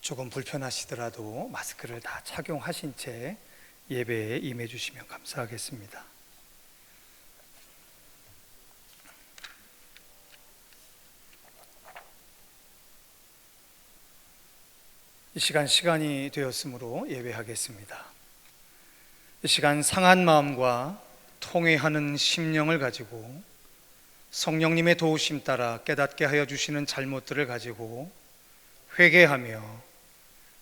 조금 불편하시더라도 마스크를 다 착용하신 채 예배에 임해 주시면 감사하겠습니다. 이 시간이 되었으므로 예배하겠습니다. 이 시간 상한 마음과 통회하는 심령을 가지고 성령님의 도우심 따라 깨닫게 하여 주시는 잘못들을 가지고 회개하며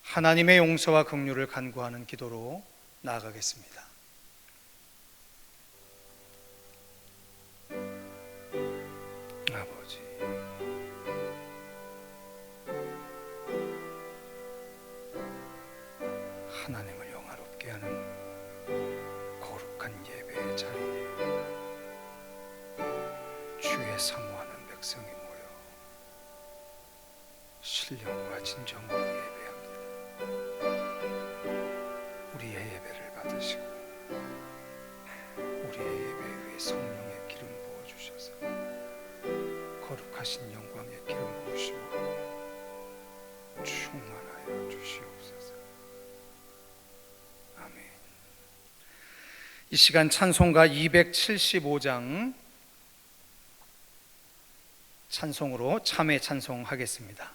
하나님의 용서와 긍휼을 간구하는 기도로 나아가겠습니다. 아버지, 하나님을 영화롭게 하는 거룩한 예배의 자리에 주의 사모하는 백성이 모여 신령과 진정으로 예배합니다. 우리의 예배를 받으시고 우리의 예배 위에 성령의 기름 부어주셔서 거룩하신 영광의 기름 부으심으로 충만하여 주시옵소서. 아멘. 이 시간 찬송가 275장 찬송으로 참회 찬송하겠습니다.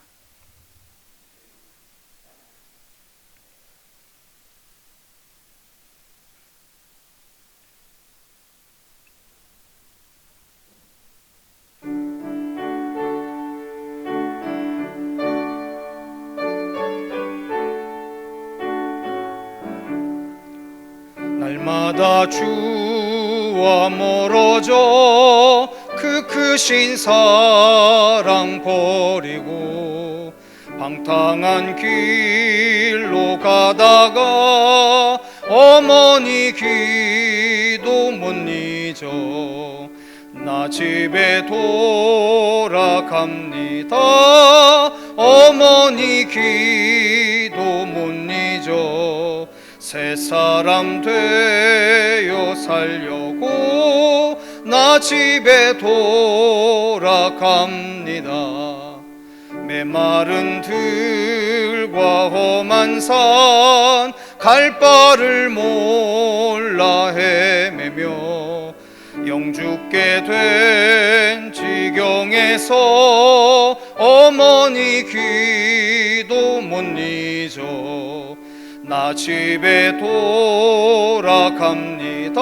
날마다 주와 멀어져 그 크신 사랑 버리고 방탕한 길로 가다가 어머니 기도 못 잊어 나 집에 돌아갑니다. 어머니 기도 못 잊어 새 사람 되어 살려고 나 집에 돌아갑니다. 메마른 들과 험한 산 갈 바를 몰라 헤매며 영죽게 된 지경에서 어머니 기도 못 잊어 나 집에 돌아갑니다.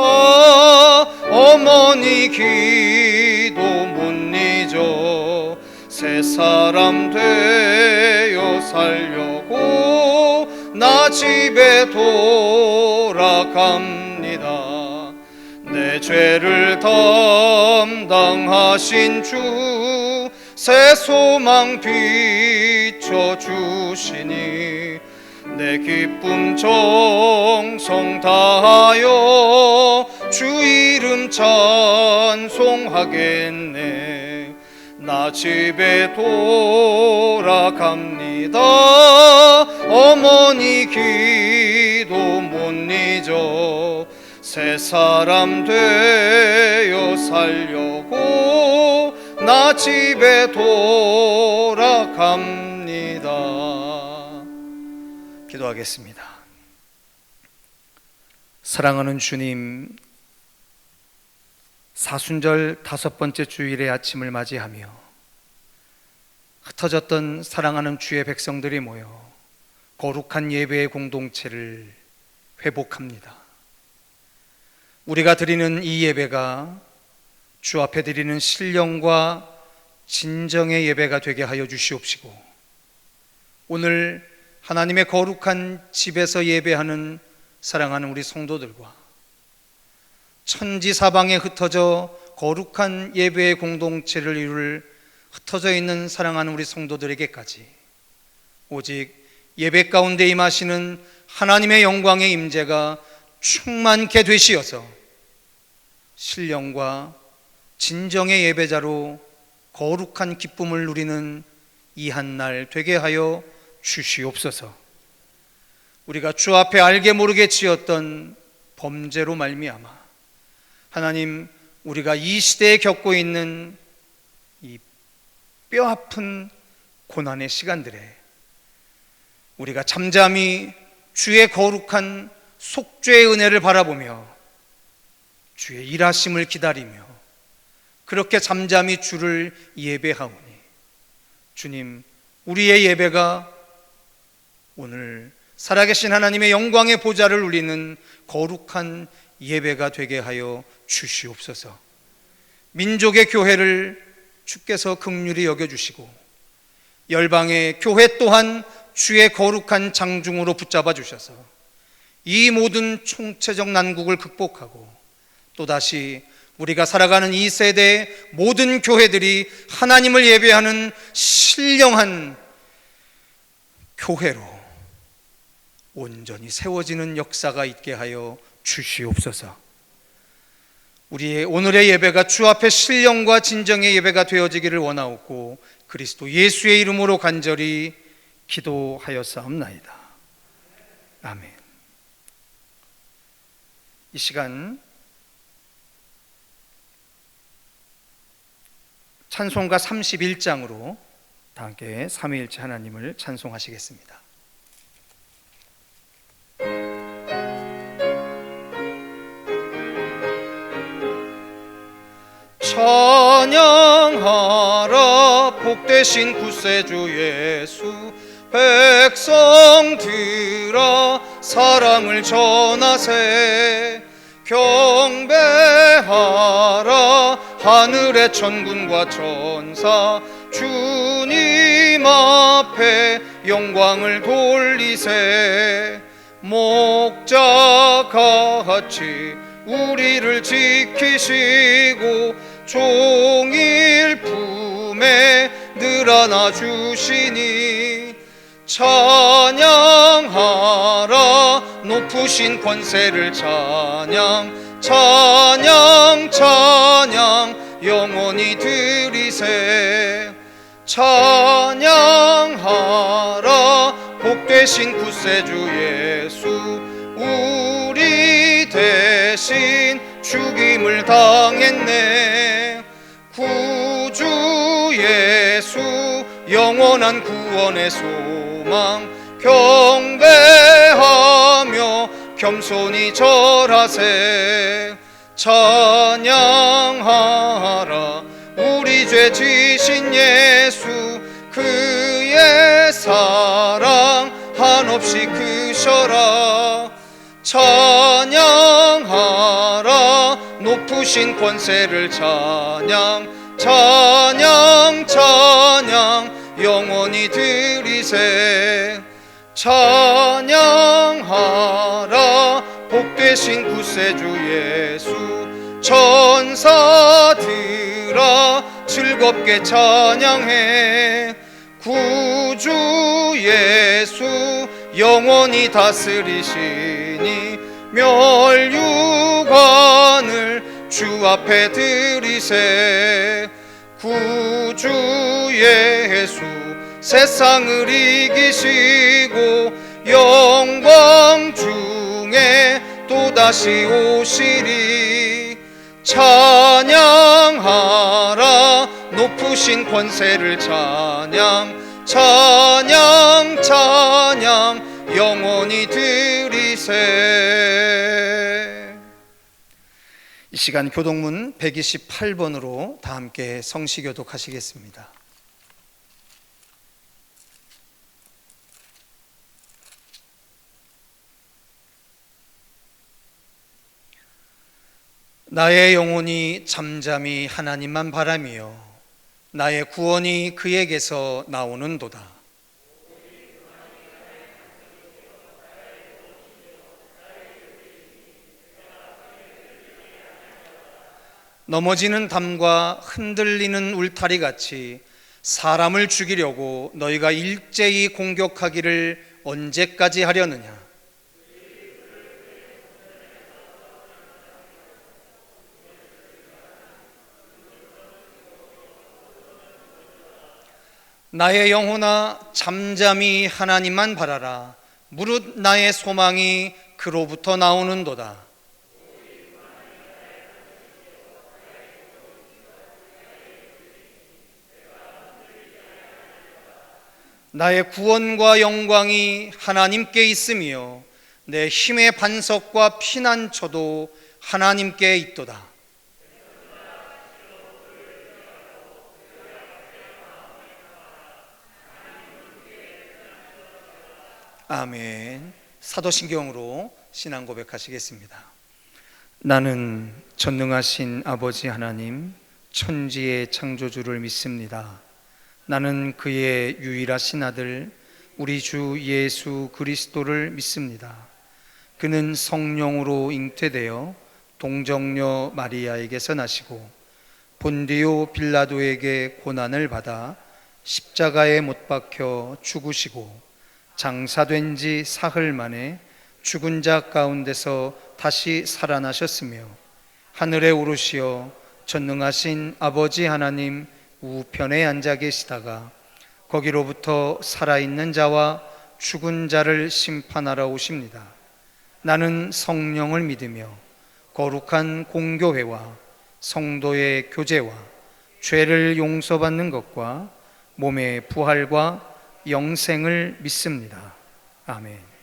어머니 기도 못 잊어 새 사람 되어 살려고 나 집에 돌아갑니다. 내 죄를 담당하신 주 새 소망 비춰주시니 내 기쁨 정성 다하여 주 이름 찬송하겠네. 나 집에 돌아갑니다. 어머니 기도 못 잊어 새 사람 되어 살려고 나 집에 돌아갑니다. 기도하겠습니다. 사랑하는 주님, 사순절 5번째 주일의 아침을 맞이하며 흩어졌던 사랑하는 주의 백성들이 모여 거룩한 예배의 공동체를 회복합니다. 우리가 드리는 이 예배가 주 앞에 드리는 신령과 진정의 예배가 되게 하여 주시옵시고, 오늘 하나님의 거룩한 집에서 예배하는 사랑하는 우리 성도들과 천지사방에 흩어져 거룩한 예배의 공동체를 이룰 흩어져 있는 사랑하는 우리 성도들에게까지 오직 예배 가운데 임하시는 하나님의 영광의 임재가 충만케 되시어서 신령과 진정의 예배자로 거룩한 기쁨을 누리는 이 한날 되게 하여 주시옵소서. 우리가 주 앞에 알게 모르게 지었던 범죄로 말미암아 하나님, 우리가 이 시대에 겪고 있는 이 뼈아픈 고난의 시간들에 우리가 잠잠히 주의 거룩한 속죄의 은혜를 바라보며 주의 일하심을 기다리며 그렇게 잠잠히 주를 예배하오니 주님, 우리의 예배가 오늘 살아계신 하나님의 영광의 보좌를 울리는 거룩한 예배가 되게 하여 주시옵소서. 민족의 교회를 주께서 긍휼히 여겨주시고 열방의 교회 또한 주의 거룩한 장중으로 붙잡아 주셔서 이 모든 총체적 난국을 극복하고 또다시 우리가 살아가는 이 세대의 모든 교회들이 하나님을 예배하는 신령한 교회로 온전히 세워지는 역사가 있게 하여 주시옵소서. 우리의 오늘의 예배가 주 앞에 신령과 진정의 예배가 되어지기를 원하옵고 그리스도 예수의 이름으로 간절히 기도하였사옵나이다. 아멘. 이 시간 찬송가 31장으로 다 함께 삼위일체 하나님을 찬송하시겠습니다. 찬양하라 복되신 구세주 예수 백성들아 사랑을 전하세 경배하라 하늘의 천군과 천사 주님 앞에 영광을 돌리세 목자같이 우리를 지키시고 종일 품에 늘 안아주시니 찬양하라 높으신 권세를 찬양 찬양 찬양 영원히 드리세 찬양하라 복되신 구세주 예수 우리 대신 죽임을 당했네 구주 예수 영원한 구원의 소망 경배하며 겸손히 절하세 찬양하라 우리 죄 지신 예수 그의 사랑 한없이 크셔라 찬양하라 높으신 권세를 찬양 찬양 찬양 영원히 드리세 찬양하라 복되신 구세주 예수 천사들아 즐겁게 찬양해 구주 예수 영원히 다스리시니 멸류관을 주 앞에 드리세 구주 예수 세상을 이기시고 영광 중에 또다시 오시리 찬양하라 높으신 권세를 찬양 찬양 찬양 영원히 드리세. 이 시간 교독문 128번으로 다 함께 성시교독하시겠습니다. 나의 영혼이 잠잠히 하나님만 바라며 나의 구원이 그에게서 나오는도다. 넘어지는 담과 흔들리는 울타리 같이 사람을 죽이려고 너희가 일제히 공격하기를 언제까지 하려느냐? 나의 영혼아 잠잠히 하나님만 바라라. 무릇 나의 소망이 그로부터 나오는도다. 나의 구원과 영광이 하나님께 있으며 내 힘의 반석과 피난처도 하나님께 있도다. 아멘. 사도신경으로 신앙 고백하시겠습니다. 나는 전능하신 아버지 하나님, 천지의 창조주를 믿습니다. 나는 그의 유일하신 아들 우리 주 예수 그리스도를 믿습니다. 그는 성령으로 잉태되어 동정녀 마리아에게서 나시고 본디오 빌라도에게 고난을 받아 십자가에 못 박혀 죽으시고 장사된 지 사흘 만에 죽은 자 가운데서 다시 살아나셨으며 하늘에 오르시어 전능하신 아버지 하나님 우편에 앉아 계시다가 거기로부터 살아있는 자와 죽은 자를 심판하러 오십니다. 나는 성령을 믿으며 거룩한 공교회와 성도의 교제와 죄를 용서받는 것과 몸의 부활과 영생을 믿습니다. 아멘.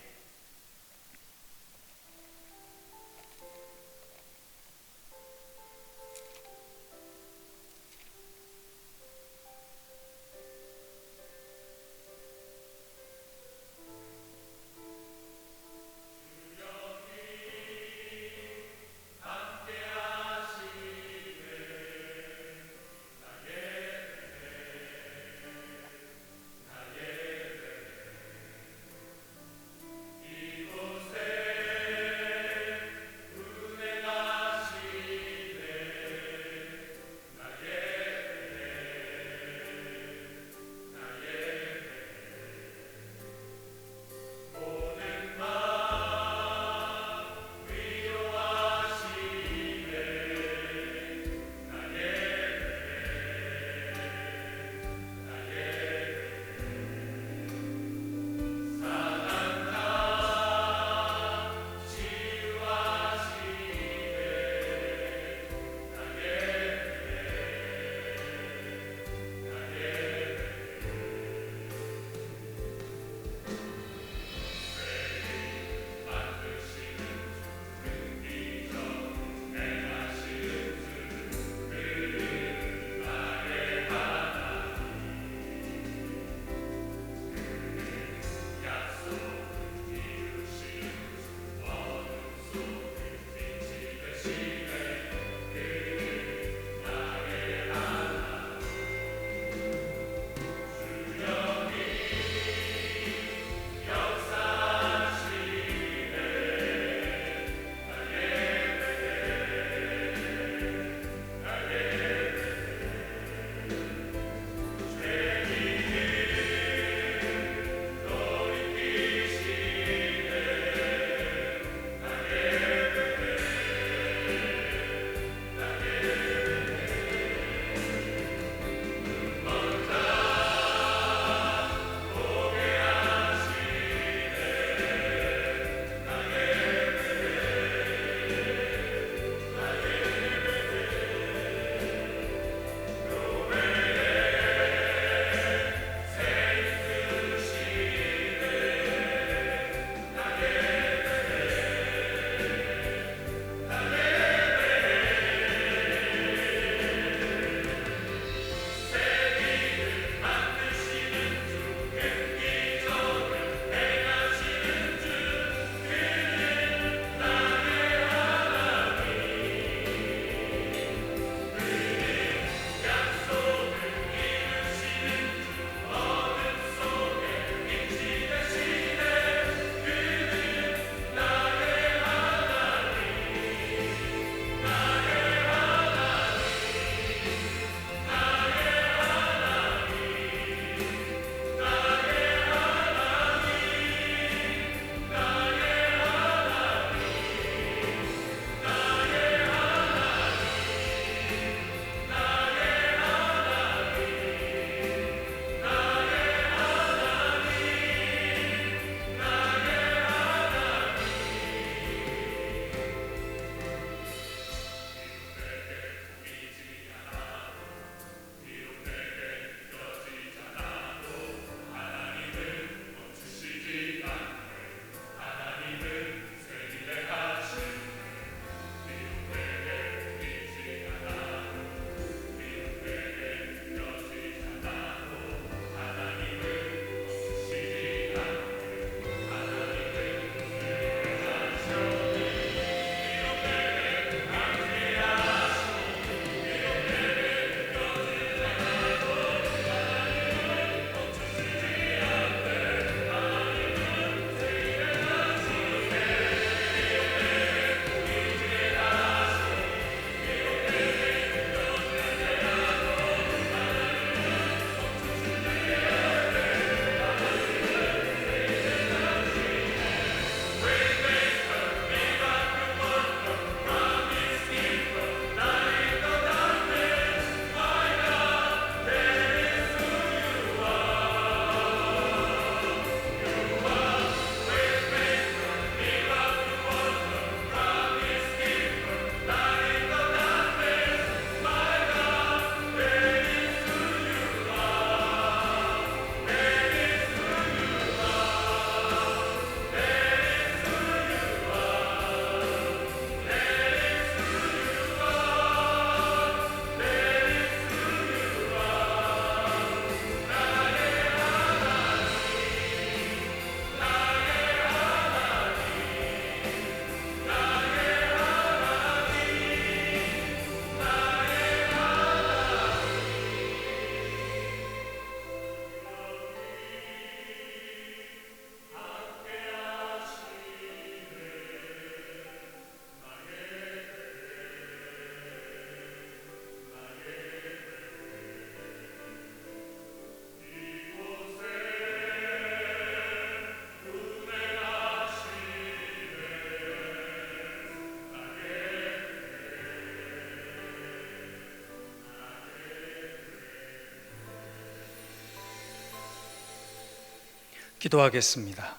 기도하겠습니다.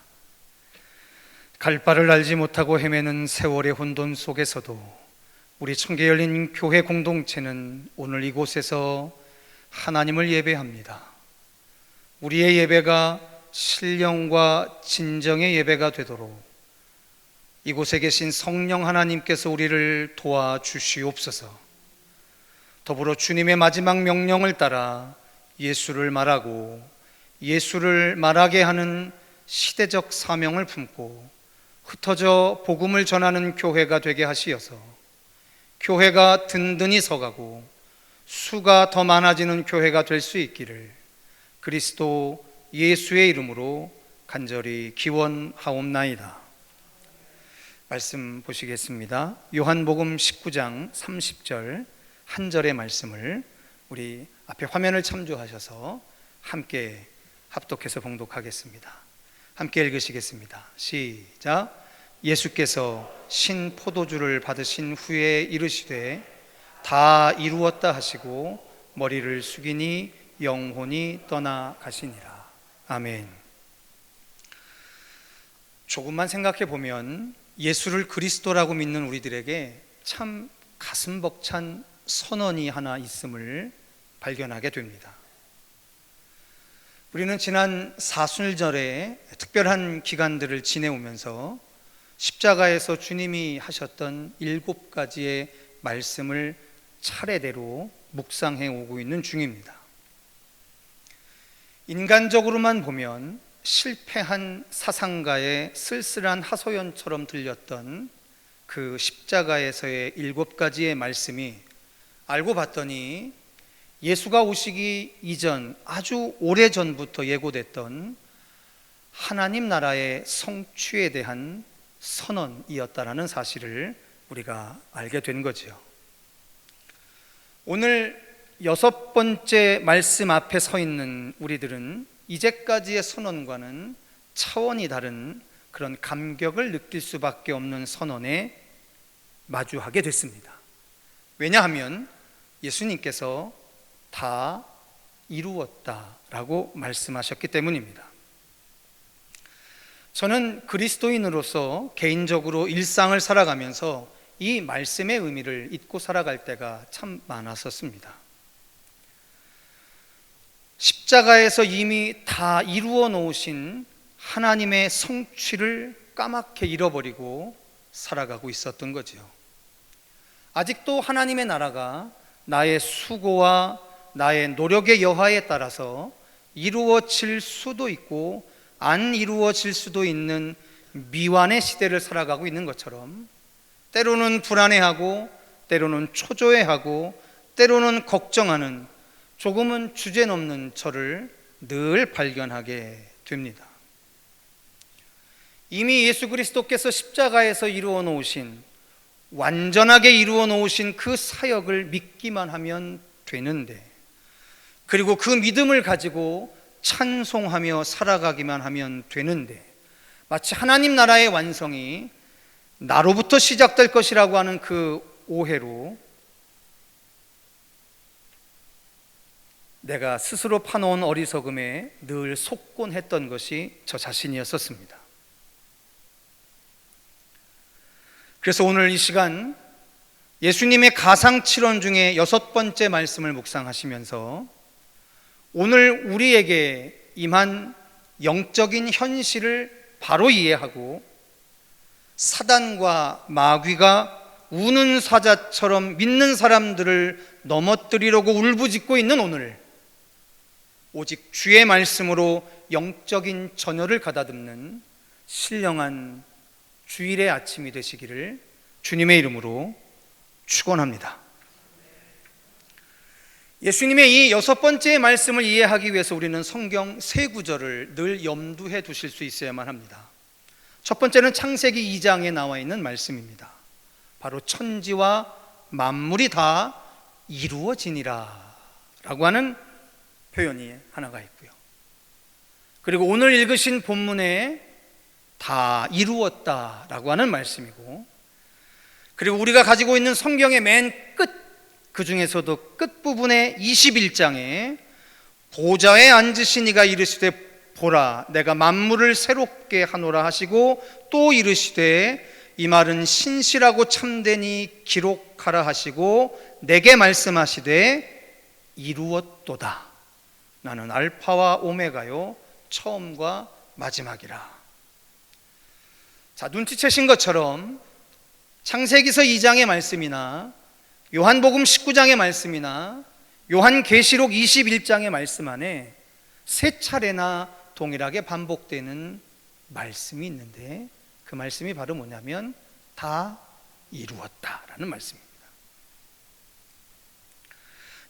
갈 바를 알지 못하고 헤매는 세월의 혼돈 속에서도 우리 청계 열린 교회 공동체는 오늘 이곳에서 하나님을 예배합니다. 우리의 예배가 신령과 진정의 예배가 되도록 이곳에 계신 성령 하나님께서 우리를 도와주시옵소서. 더불어 주님의 마지막 명령을 따라 예수를 말하고 예수를 말하게 하는 시대적 사명을 품고 흩어져 복음을 전하는 교회가 되게 하시어서 교회가 든든히 서가고 수가 더 많아지는 교회가 될 수 있기를 그리스도 예수의 이름으로 간절히 기원하옵나이다. 말씀 보시겠습니다. 요한복음 19장 30절 한 절의 말씀을 우리 앞에 화면을 참조하셔서 함께 합독해서 봉독하겠습니다. 함께 읽으시겠습니다. 시작. 예수께서 신 포도주를 받으신 후에 이르시되 다 이루었다 하시고 머리를 숙이니 영혼이 떠나 가시니라. 아멘. 조금만 생각해 보면 예수를 그리스도라고 믿는 우리들에게 참 가슴 벅찬 선언이 하나 있음을 발견하게 됩니다. 우리는 지난 사순절에 특별한 기간들을 지내오면서 십자가에서 주님이 하셨던 7가지의 말씀을 차례대로 묵상해 오고 있는 중입니다. 인간적으로만 보면 실패한 사상가의 쓸쓸한 하소연처럼 들렸던 그 십자가에서의 7가지의 말씀이 알고 봤더니 예수가 오시기 이전 아주 오래전부터 예고됐던 하나님 나라의 성취에 대한 선언이었다라는 사실을 우리가 알게 된 거지요. 오늘 6번째 말씀 앞에 서 있는 우리들은 이제까지의 선언과는 차원이 다른 그런 감격을 느낄 수밖에 없는 선언에 마주하게 됐습니다. 왜냐하면 예수님께서 다 이루었다라고 말씀하셨기 때문입니다. 저는 그리스도인으로서 개인적으로 일상을 살아가면서 이 말씀의 의미를 잊고 살아갈 때가 참 많았었습니다. 십자가에서 이미 다 이루어 놓으신 하나님의 성취를 까맣게 잃어버리고 살아가고 있었던 거지요. 아직도 하나님의 나라가 나의 수고와 나의 노력의 여하에 따라서 이루어질 수도 있고 안 이루어질 수도 있는 미완의 시대를 살아가고 있는 것처럼 때로는 불안해하고 때로는 초조해하고 때로는 걱정하는 조금은 주제넘는 저를 늘 발견하게 됩니다. 이미 예수 그리스도께서 십자가에서 이루어 놓으신 완전하게 이루어 놓으신 그 사역을 믿기만 하면 되는데, 그리고 그 믿음을 가지고 찬송하며 살아가기만 하면 되는데, 마치 하나님 나라의 완성이 나로부터 시작될 것이라고 하는 그 오해로 내가 스스로 파놓은 어리석음에 늘 속곤했던 것이 저 자신이었었습니다. 그래서 오늘 이 시간 예수님의 가상칠언 중에 6번째 말씀을 묵상하시면서 오늘 우리에게 임한 영적인 현실을 바로 이해하고 사단과 마귀가 우는 사자처럼 믿는 사람들을 넘어뜨리려고 울부짖고 있는 오늘, 오직 주의 말씀으로 영적인 전열을 가다듬는 신령한 주일의 아침이 되시기를 주님의 이름으로 축원합니다. 예수님의 이 6번째 말씀을 이해하기 위해서 우리는 성경 3구절을 늘 염두해 두실 수 있어야만 합니다. 첫 번째는 창세기 2장에 나와 있는 말씀입니다. 바로 천지와 만물이 다 이루어지니라 라고 하는 표현이 하나가 있고요. 그리고 오늘 읽으신 본문에 다 이루었다라고 하는 말씀이고, 그리고 우리가 가지고 있는 성경의 맨 끝, 그 중에서도 끝부분의 21장에 보좌에 앉으신 이가 이르시되 보라 내가 만물을 새롭게 하노라 하시고 또 이르시되 이 말은 신실하고 참되니 기록하라 하시고 내게 말씀하시되 이루었도다. 나는 알파와 오메가요 처음과 마지막이라. 자, 눈치채신 것처럼 창세기서 2장의 말씀이나 요한복음 19장의 말씀이나 요한계시록 21장의 말씀 안에 세 차례나 동일하게 반복되는 말씀이 있는데 그 말씀이 바로 뭐냐면 다 이루었다라는 말씀입니다.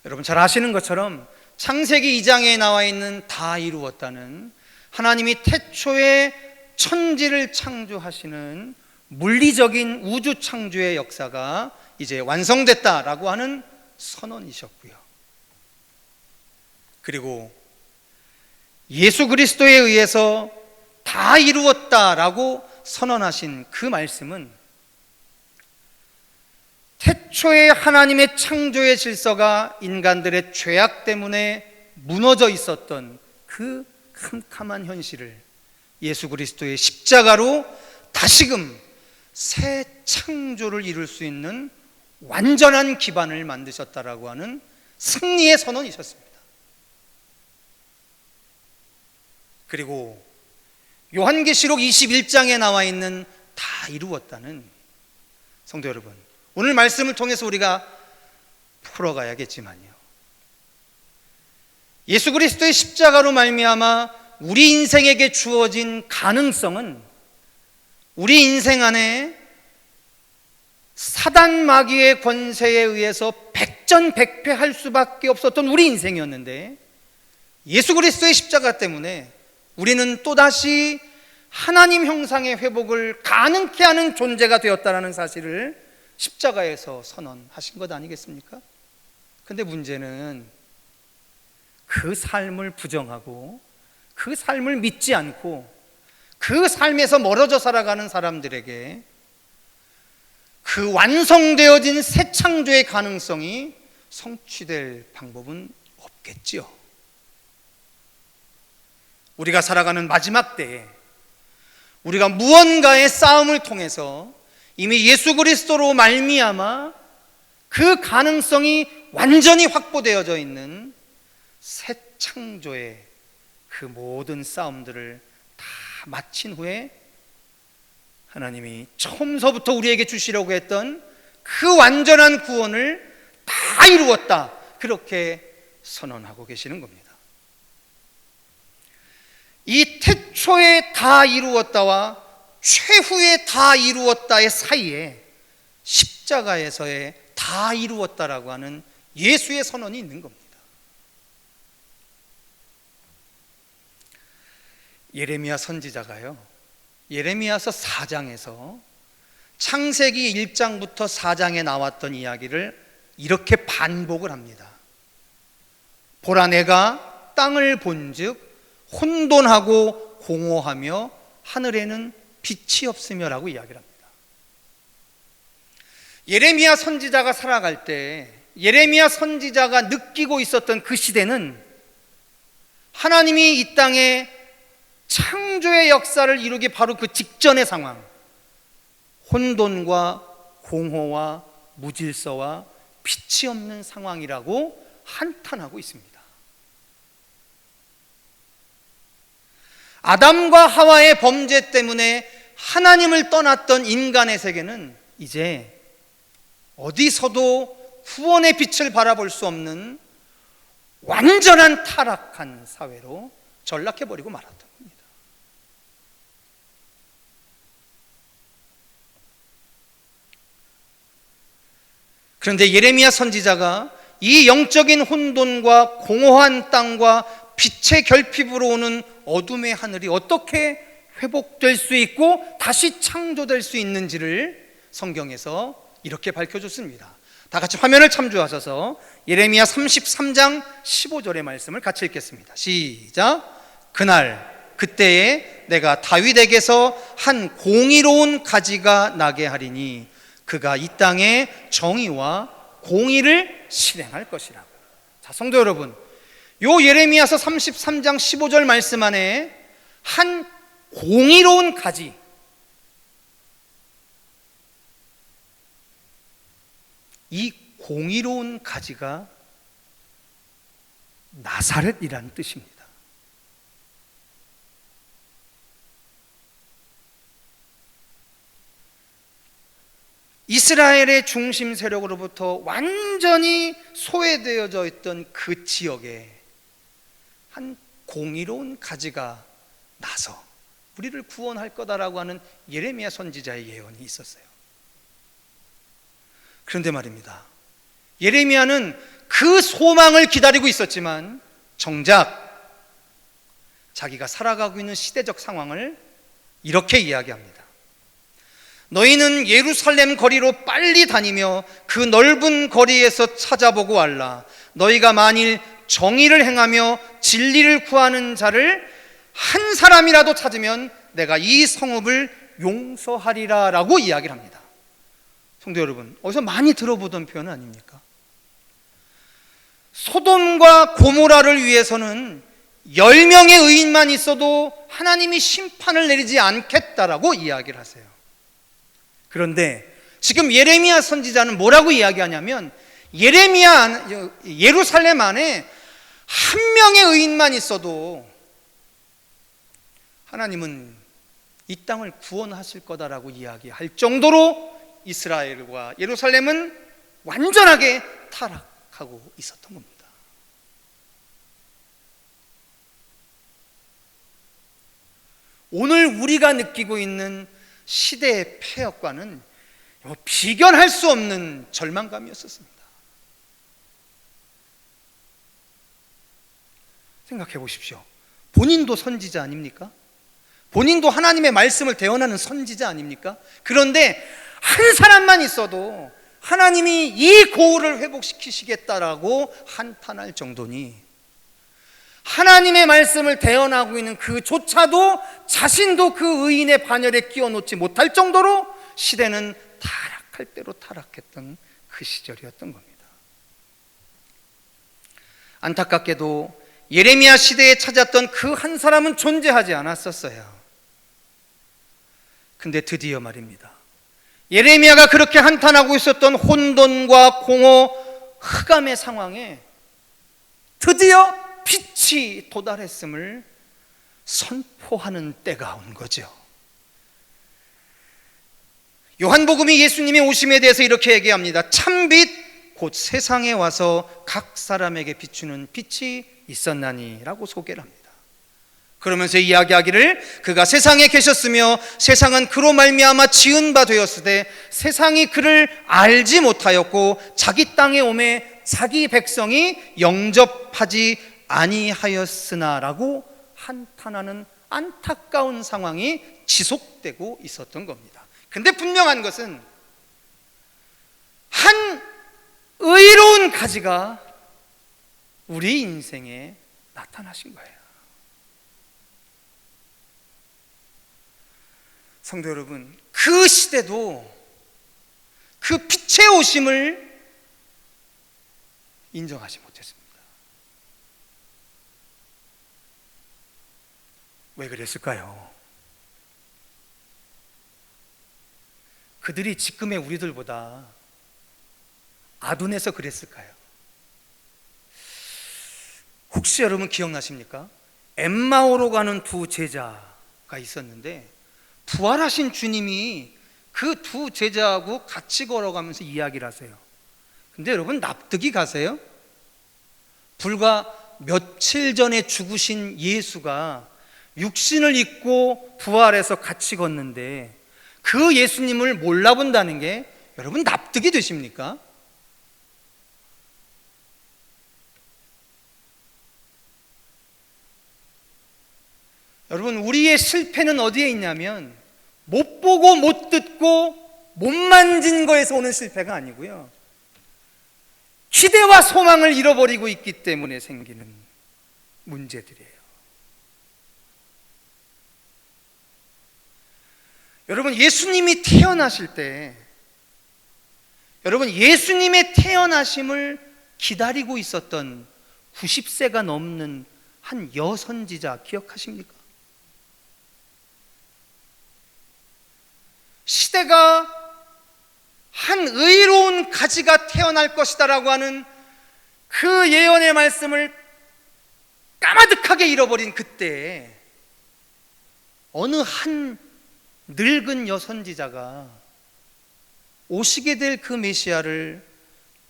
여러분 잘 아시는 것처럼 창세기 2장에 나와 있는 다 이루었다는 하나님이 태초에 천지를 창조하시는 물리적인 우주 창조의 역사가 이제 완성됐다라고 하는 선언이셨고요. 그리고 예수 그리스도에 의해서 다 이루었다라고 선언하신 그 말씀은 태초에 하나님의 창조의 질서가 인간들의 죄악 때문에 무너져 있었던 그 캄캄한 현실을 예수 그리스도의 십자가로 다시금 새 창조를 이룰 수 있는 완전한 기반을 만드셨다라고 하는 승리의 선언이셨습니다. 그리고 요한계시록 21장에 나와 있는 다 이루었다는, 성도 여러분, 오늘 말씀을 통해서 우리가 풀어가야겠지만요, 예수 그리스도의 십자가로 말미암아 우리 인생에게 주어진 가능성은 우리 인생 안에 사단 마귀의 권세에 의해서 백전백패할 수밖에 없었던 우리 인생이었는데, 예수 그리스도의 십자가 때문에 우리는 또다시 하나님 형상의 회복을 가능케 하는 존재가 되었다는 사실을 십자가에서 선언하신 것 아니겠습니까? 근데 문제는 그 삶을 부정하고 그 삶을 믿지 않고 그 삶에서 멀어져 살아가는 사람들에게 그 완성되어진 새 창조의 가능성이 성취될 방법은 없겠지요. 우리가 살아가는 마지막 때에 우리가 무언가의 싸움을 통해서 이미 예수 그리스도로 말미암아 그 가능성이 완전히 확보되어져 있는 새 창조의 그 모든 싸움들을 다 마친 후에 하나님이 처음서부터 우리에게 주시려고 했던 그 완전한 구원을 다 이루었다, 그렇게 선언하고 계시는 겁니다. 이 태초에 다 이루었다와 최후에 다 이루었다의 사이에 십자가에서의 다 이루었다라고 하는 예수의 선언이 있는 겁니다. 예레미야 선지자가요, 예레미야서 4장에서 창세기 1장부터 4장에 나왔던 이야기를 이렇게 반복을 합니다. 보라 내가 땅을 본즉 혼돈하고 공허하며 하늘에는 빛이 없으며 라고 이야기를 합니다. 예레미야 선지자가 살아갈 때 예레미야 선지자가 느끼고 있었던 그 시대는 하나님이 이 땅에 창조의 역사를 이루기 바로 그 직전의 상황, 혼돈과 공허와 무질서와 빛이 없는 상황이라고 한탄하고 있습니다. 아담과 하와의 범죄 때문에 하나님을 떠났던 인간의 세계는 이제 어디서도 구원의 빛을 바라볼 수 없는 완전한 타락한 사회로 전락해버리고 말았던 겁니다. 그런데 예레미야 선지자가 이 영적인 혼돈과 공허한 땅과 빛의 결핍으로 오는 어둠의 하늘이 어떻게 회복될 수 있고 다시 창조될 수 있는지를 성경에서 이렇게 밝혀줬습니다. 다 같이 화면을 참조하셔서 예레미야 33장 15절의 말씀을 같이 읽겠습니다. 시작. 그날 그때에 내가 다윗에게서 한 공의로운 가지가 나게 하리니 그가 이 땅에 정의와 공의를 실행할 것이라고. 자, 성도 여러분, 요 예레미야서 33장 15절 말씀 안에 한 공의로운 가지, 이 공의로운 가지가 나사렛이라는 뜻입니다. 이스라엘의 중심 세력으로부터 완전히 소외되어져 있던 그 지역에 한 공의로운 가지가 나서 우리를 구원할 거다라고 하는 예레미야 선지자의 예언이 있었어요. 그런데 말입니다, 예레미야는 그 소망을 기다리고 있었지만 정작 자기가 살아가고 있는 시대적 상황을 이렇게 이야기합니다. 너희는 예루살렘 거리로 빨리 다니며 그 넓은 거리에서 찾아보고 알라. 너희가 만일 정의를 행하며 진리를 구하는 자를 한 사람이라도 찾으면 내가 이 성읍을 용서하리라 라고 이야기를 합니다. 성도 여러분, 어디서 많이 들어보던 표현 아닙니까? 소돔과 고모라를 위해서는 10명의 의인만 있어도 하나님이 심판을 내리지 않겠다라고 이야기를 하세요. 그런데 지금 예레미야 선지자는 뭐라고 이야기하냐면, 예루살렘 안에 한 명의 의인만 있어도 하나님은 이 땅을 구원하실 거다라고 이야기할 정도로 이스라엘과 예루살렘은 완전하게 타락하고 있었던 겁니다. 오늘 우리가 느끼고 있는 시대의 폐역과는 비견할 수 없는 절망감이었습니다. 생각해 보십시오. 본인도 선지자 아닙니까? 본인도 하나님의 말씀을 대언하는 선지자 아닙니까? 그런데 한 사람만 있어도 하나님이 이 고을을 회복시키시겠다라고 한탄할 정도니, 하나님의 말씀을 대언하고 있는 그조차도 자신도 그 의인의 반열에 끼워놓지 못할 정도로 시대는 타락할 대로 타락했던 그 시절이었던 겁니다. 안타깝게도 예레미야 시대에 찾았던 그 한 사람은 존재하지 않았었어요. 근데 드디어 말입니다, 예레미야가 그렇게 한탄하고 있었던 혼돈과 공허, 흑암의 상황에 드디어 빛이 도달했음을 선포하는 때가 온 거죠. 요한복음이 예수님의 오심에 대해서 이렇게 얘기합니다. 참빛 곧 세상에 와서 각 사람에게 비추는 빛이 있었나니 라고 소개를 합니다. 그러면서 이야기하기를, 그가 세상에 계셨으며 세상은 그로 말미암아 지은 바 되었으되 세상이 그를 알지 못하였고 자기 땅에 오매 자기 백성이 영접하지 아니하였으나 라고 한탄하는 안타까운 상황이 지속되고 있었던 겁니다. 근데 분명한 것은 한 의로운 가지가 우리 인생에 나타나신 거예요. 성도 여러분, 그 시대도 그 빛의 오심을 인정하지 못했습니다. 왜 그랬을까요? 그들이 지금의 우리들보다 아둔해서 그랬을까요? 혹시 여러분 기억나십니까? 엠마오로 가는 두 제자가 있었는데 부활하신 주님이 그 두 제자하고 같이 걸어가면서 이야기를 하세요. 근데 여러분 납득이 가세요? 불과 며칠 전에 죽으신 예수가 육신을 입고 부활해서 같이 걷는데 그 예수님을 몰라본다는 게 여러분 납득이 되십니까? 여러분, 우리의 실패는 어디에 있냐면 못 보고 못 듣고 못 만진 거에서 오는 실패가 아니고요, 기대와 소망을 잃어버리고 있기 때문에 생기는 문제들이에요. 여러분, 예수님이 태어나실 때, 여러분 예수님의 태어나심을 기다리고 있었던 90세가 넘는 한 여선지자 기억하십니까? 모세가 한 의로운 가지가 태어날 것이다라고 하는 그 예언의 말씀을 까마득하게 잃어버린 그때 어느 한 늙은 여선지자가 오시게 될 그 메시아를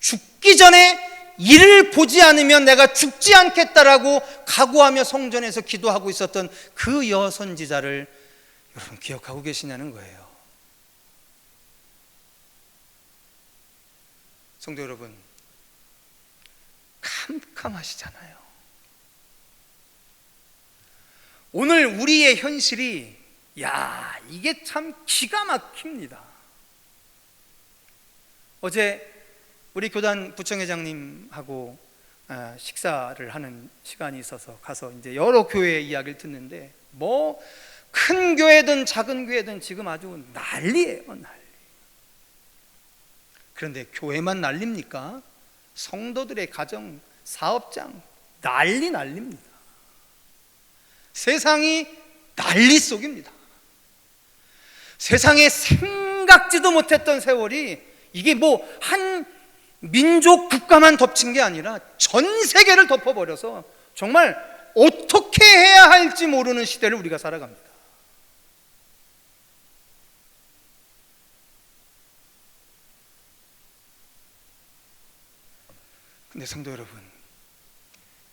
죽기 전에 이를 보지 않으면 내가 죽지 않겠다라고 각오하며 성전에서 기도하고 있었던 그 여선지자를 여러분 기억하고 계시냐는 거예요. 성도 여러분, 캄캄하시잖아요. 오늘 우리의 현실이 이게 참 기가 막힙니다. 어제 우리 교단 부총회장님하고 식사를 하는 시간이 있어서 가서 이제 여러 교회 이야기를 듣는데 뭐 큰 교회든 작은 교회든 지금 아주 난리예요, 난리. 그런데 교회만 난립니까? 성도들의 가정, 사업장 난립니다. 세상이 난리 속입니다. 세상에 생각지도 못했던 세월이 이게 뭐 한 민족 국가만 덮친 게 아니라 전 세계를 덮어버려서 정말 어떻게 해야 할지 모르는 시대를 우리가 살아갑니다. 근데 성도 여러분,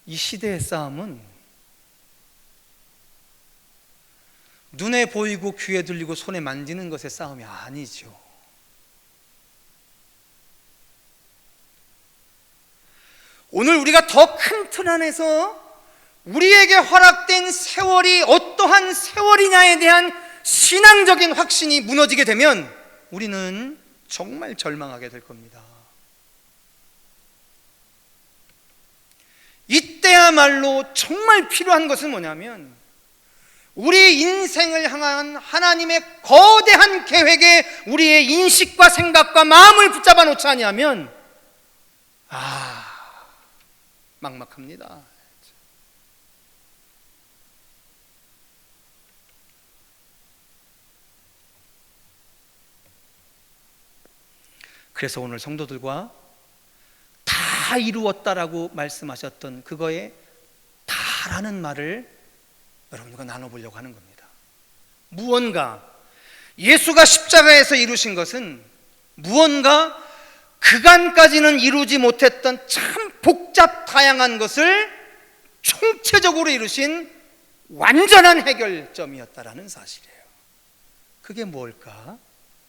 이 시대의 싸움은 눈에 보이고 귀에 들리고 손에 만지는 것의 싸움이 아니죠. 오늘 우리가 더 큰 틀 안에서 우리에게 허락된 세월이 어떠한 세월이냐에 대한 신앙적인 확신이 무너지게 되면 우리는 정말 절망하게 될 겁니다. 이때야말로 정말 필요한 것은 뭐냐면 우리 인생을 향한 하나님의 거대한 계획에 우리의 인식과 생각과 마음을 붙잡아 놓지 아니하면 막막합니다. 그래서 오늘 성도들과 다 이루었다라고 말씀하셨던 그거에 다라는 말을 여러분과 나눠보려고 하는 겁니다. 무언가 예수가 십자가에서 이루신 것은 무언가 그간까지는 이루지 못했던 참 복잡 다양한 것을 총체적으로 이루신 완전한 해결점이었다라는 사실이에요. 그게 뭘까?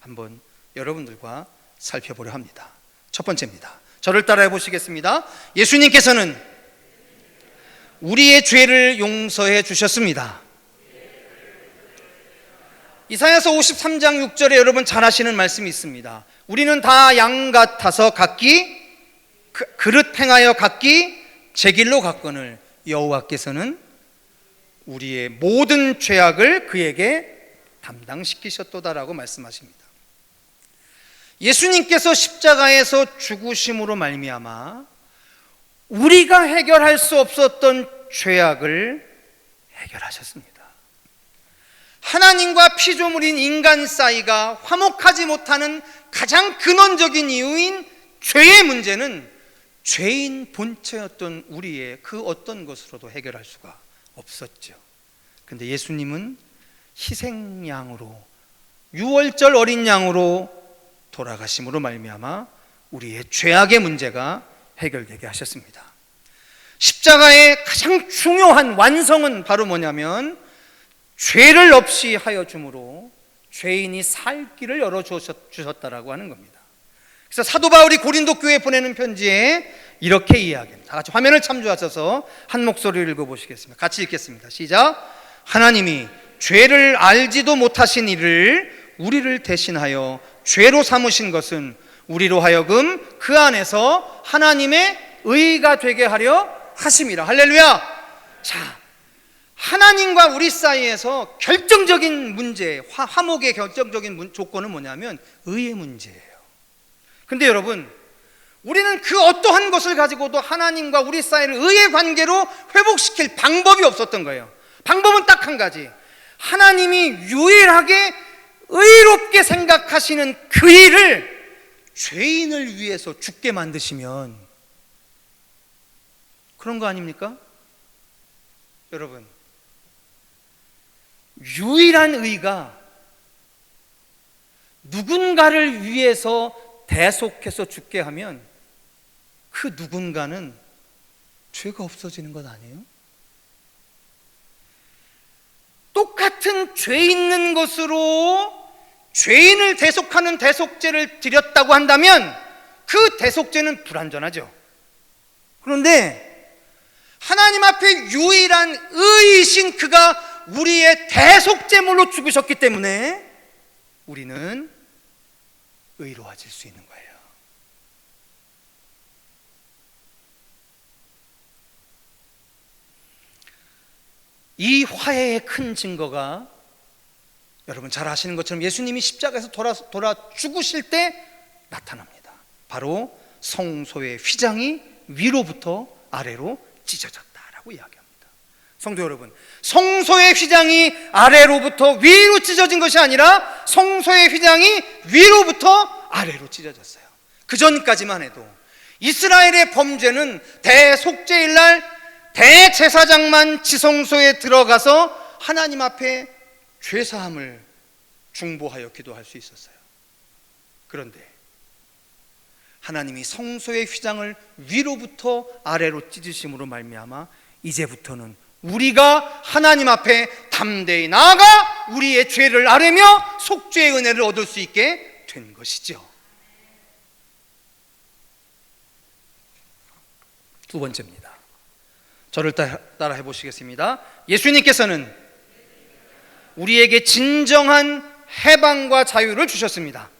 한번 여러분들과 살펴보려 합니다. 첫 번째입니다. 저를 따라해 보시겠습니다. 예수님께서는 우리의 죄를 용서해 주셨습니다. 이사야서 53장 6절에 여러분 잘 아시는 말씀이 있습니다. 우리는 다 양 같아서 각기 그릇 행하여 각기 제 길로 갔거늘 여호와께서는 우리의 모든 죄악을 그에게 담당시키셨도다라고 말씀하십니다. 예수님께서 십자가에서 죽으심으로 말미암아 우리가 해결할 수 없었던 죄악을 해결하셨습니다. 하나님과 피조물인 인간 사이가 화목하지 못하는 가장 근원적인 이유인 죄의 문제는 죄인 본체였던 우리의 그 어떤 것으로도 해결할 수가 없었죠. 그런데 예수님은 희생양으로, 유월절 어린 양으로 돌아가심으로 말미암아 우리의 죄악의 문제가 해결되게 하셨습니다. 십자가의 가장 중요한 완성은 바로 뭐냐면 죄를 없이 하여 줌으로 죄인이 살 길을 열어 주셨다라고 하는 겁니다. 그래서 사도 바울이 고린도 교회에 보내는 편지에 이렇게 이야기합니다. 다 같이 화면을 참조하셔서 한 목소리를 읽어보시겠습니다. 같이 읽겠습니다. 시작. 하나님이 죄를 알지도 못하신 이를 우리를 대신하여 죄로 삼으신 것은 우리로 하여금 그 안에서 하나님의 의가 되게 하려 하심이라. 할렐루야. 자, 하나님과 우리 사이에서 결정적인 문제, 화목의 결정적인 조건은 뭐냐면 의의 문제예요. 근데 여러분, 우리는 그 어떠한 것을 가지고도 하나님과 우리 사이를 의의 관계로 회복시킬 방법이 없었던 거예요. 방법은 딱 한 가지. 하나님이 유일하게 의롭게 생각하시는 그 일을 죄인을 위해서 죽게 만드시면 그런 거 아닙니까? 여러분, 유일한 의가 누군가를 위해서 대속해서 죽게 하면 그 누군가는 죄가 없어지는 것 아니에요? 똑같은 죄 있는 것으로 죄인을 대속하는 대속죄를 드렸다고 한다면 그 대속죄는 불완전하죠. 그런데 하나님 앞에 유일한 의이신 그가 우리의 대속제물로 죽으셨기 때문에 우리는 의로워질 수 있는 거예요. 이 화해의 큰 증거가 여러분 잘 아시는 것처럼 예수님이 십자가에서 돌아 죽으실 때 나타납니다. 바로 성소의 휘장이 위로부터 아래로 찢어졌다라고 이야기합니다. 성도 여러분, 성소의 휘장이 아래로부터 위로 찢어진 것이 아니라 성소의 휘장이 위로부터 아래로 찢어졌어요. 그 전까지만 해도 이스라엘의 범죄는 대속죄일 날 대제사장만 지성소에 들어가서 하나님 앞에 죄사함을 중보하여 기도할 수 있었어요. 그런데 하나님이 성소의 휘장을 위로부터 아래로 찢으심으로 말미암아 이제부터는 우리가 하나님 앞에 담대히 나아가 우리의 죄를 아뢰며 속죄의 은혜를 얻을 수 있게 된 것이죠. 두 번째입니다. 저를 따라 해보시겠습니다. 예수님께서는 우리에게 진정한 해방과 자유를 주셨습니다.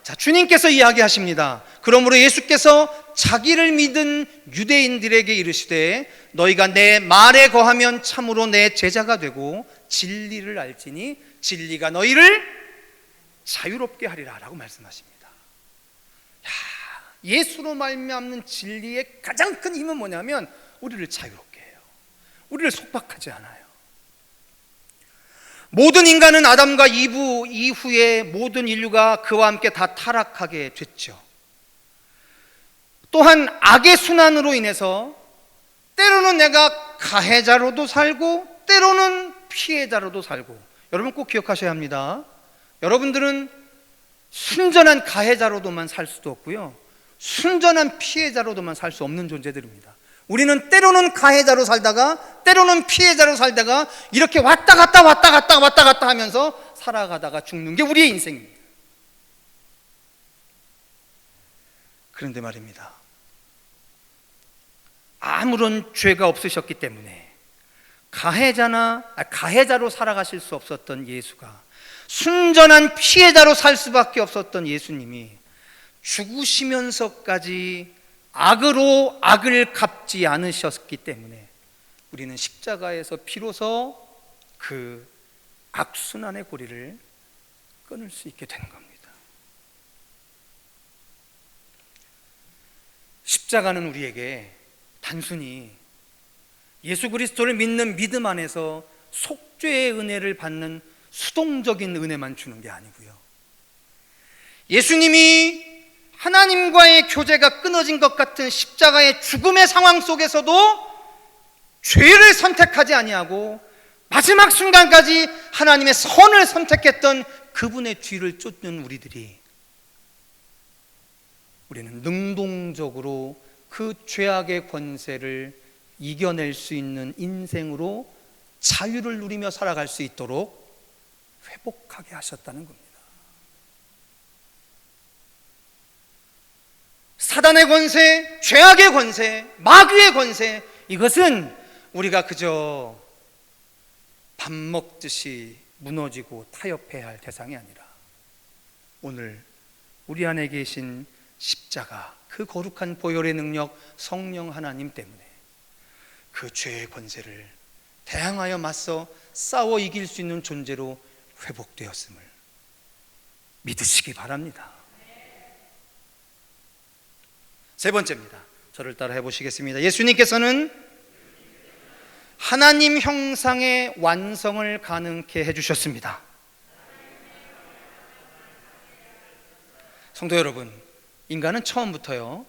자, 주님께서 이야기하십니다. 그러므로 예수께서 자기를 믿은 유대인들에게 이르시되 너희가 내 말에 거하면 참으로 내 제자가 되고 진리를 알지니 진리가 너희를 자유롭게 하리라 라고 말씀하십니다. 예수로 말미암는 진리의 가장 큰 힘은 뭐냐면 우리를 자유롭게 해요. 우리를 속박하지 않아요. 모든 인간은 아담과 이브 이후에 모든 인류가 그와 함께 다 타락하게 됐죠. 또한 악의 순환으로 인해서 때로는 내가 가해자로도 살고 때로는 피해자로도 살고, 여러분 꼭 기억하셔야 합니다. 여러분들은 순전한 가해자로도만 살 수도 없고요, 순전한 피해자로도만 살 수 없는 존재들입니다. 우리는 때로는 가해자로 살다가 때로는 피해자로 살다가 이렇게 왔다 갔다 하면서 살아가다가 죽는 게 우리의 인생입니다. 그런데 말입니다, 아무런 죄가 없으셨기 때문에 가해자로 살아가실 수 없었던 예수가 순전한 피해자로 살 수밖에 없었던 예수님이 죽으시면서까지 악으로 악을 갚지 않으셨기 때문에 우리는 십자가에서 비로소 그 악순환의 고리를 끊을 수 있게 된 겁니다. 십자가는 우리에게 단순히 예수 그리스도를 믿는 믿음 안에서 속죄의 은혜를 받는 수동적인 은혜만 주는 게 아니고요, 예수님이 하나님과의 교제가 끊어진 것 같은 십자가의 죽음의 상황 속에서도 죄를 선택하지 아니하고 마지막 순간까지 하나님의 선을 선택했던 그분의 뒤를 쫓는 우리는 능동적으로 그 죄악의 권세를 이겨낼 수 있는 인생으로 자유를 누리며 살아갈 수 있도록 회복하게 하셨다는 겁니다. 사단의 권세, 죄악의 권세, 마귀의 권세, 이것은 우리가 그저 밥 먹듯이 무너지고 타협해야 할 대상이 아니라 오늘 우리 안에 계신 십자가, 그 거룩한 보혈의 능력 성령 하나님 때문에 그 죄의 권세를 대항하여 맞서 싸워 이길 수 있는 존재로 회복되었음을 믿으시기 바랍니다. 세 번째입니다. 저를 따라 해보시겠습니다. 예수님께서는 하나님 형상의 완성을 가능케 해주셨습니다. 성도 여러분, 인간은 처음부터요,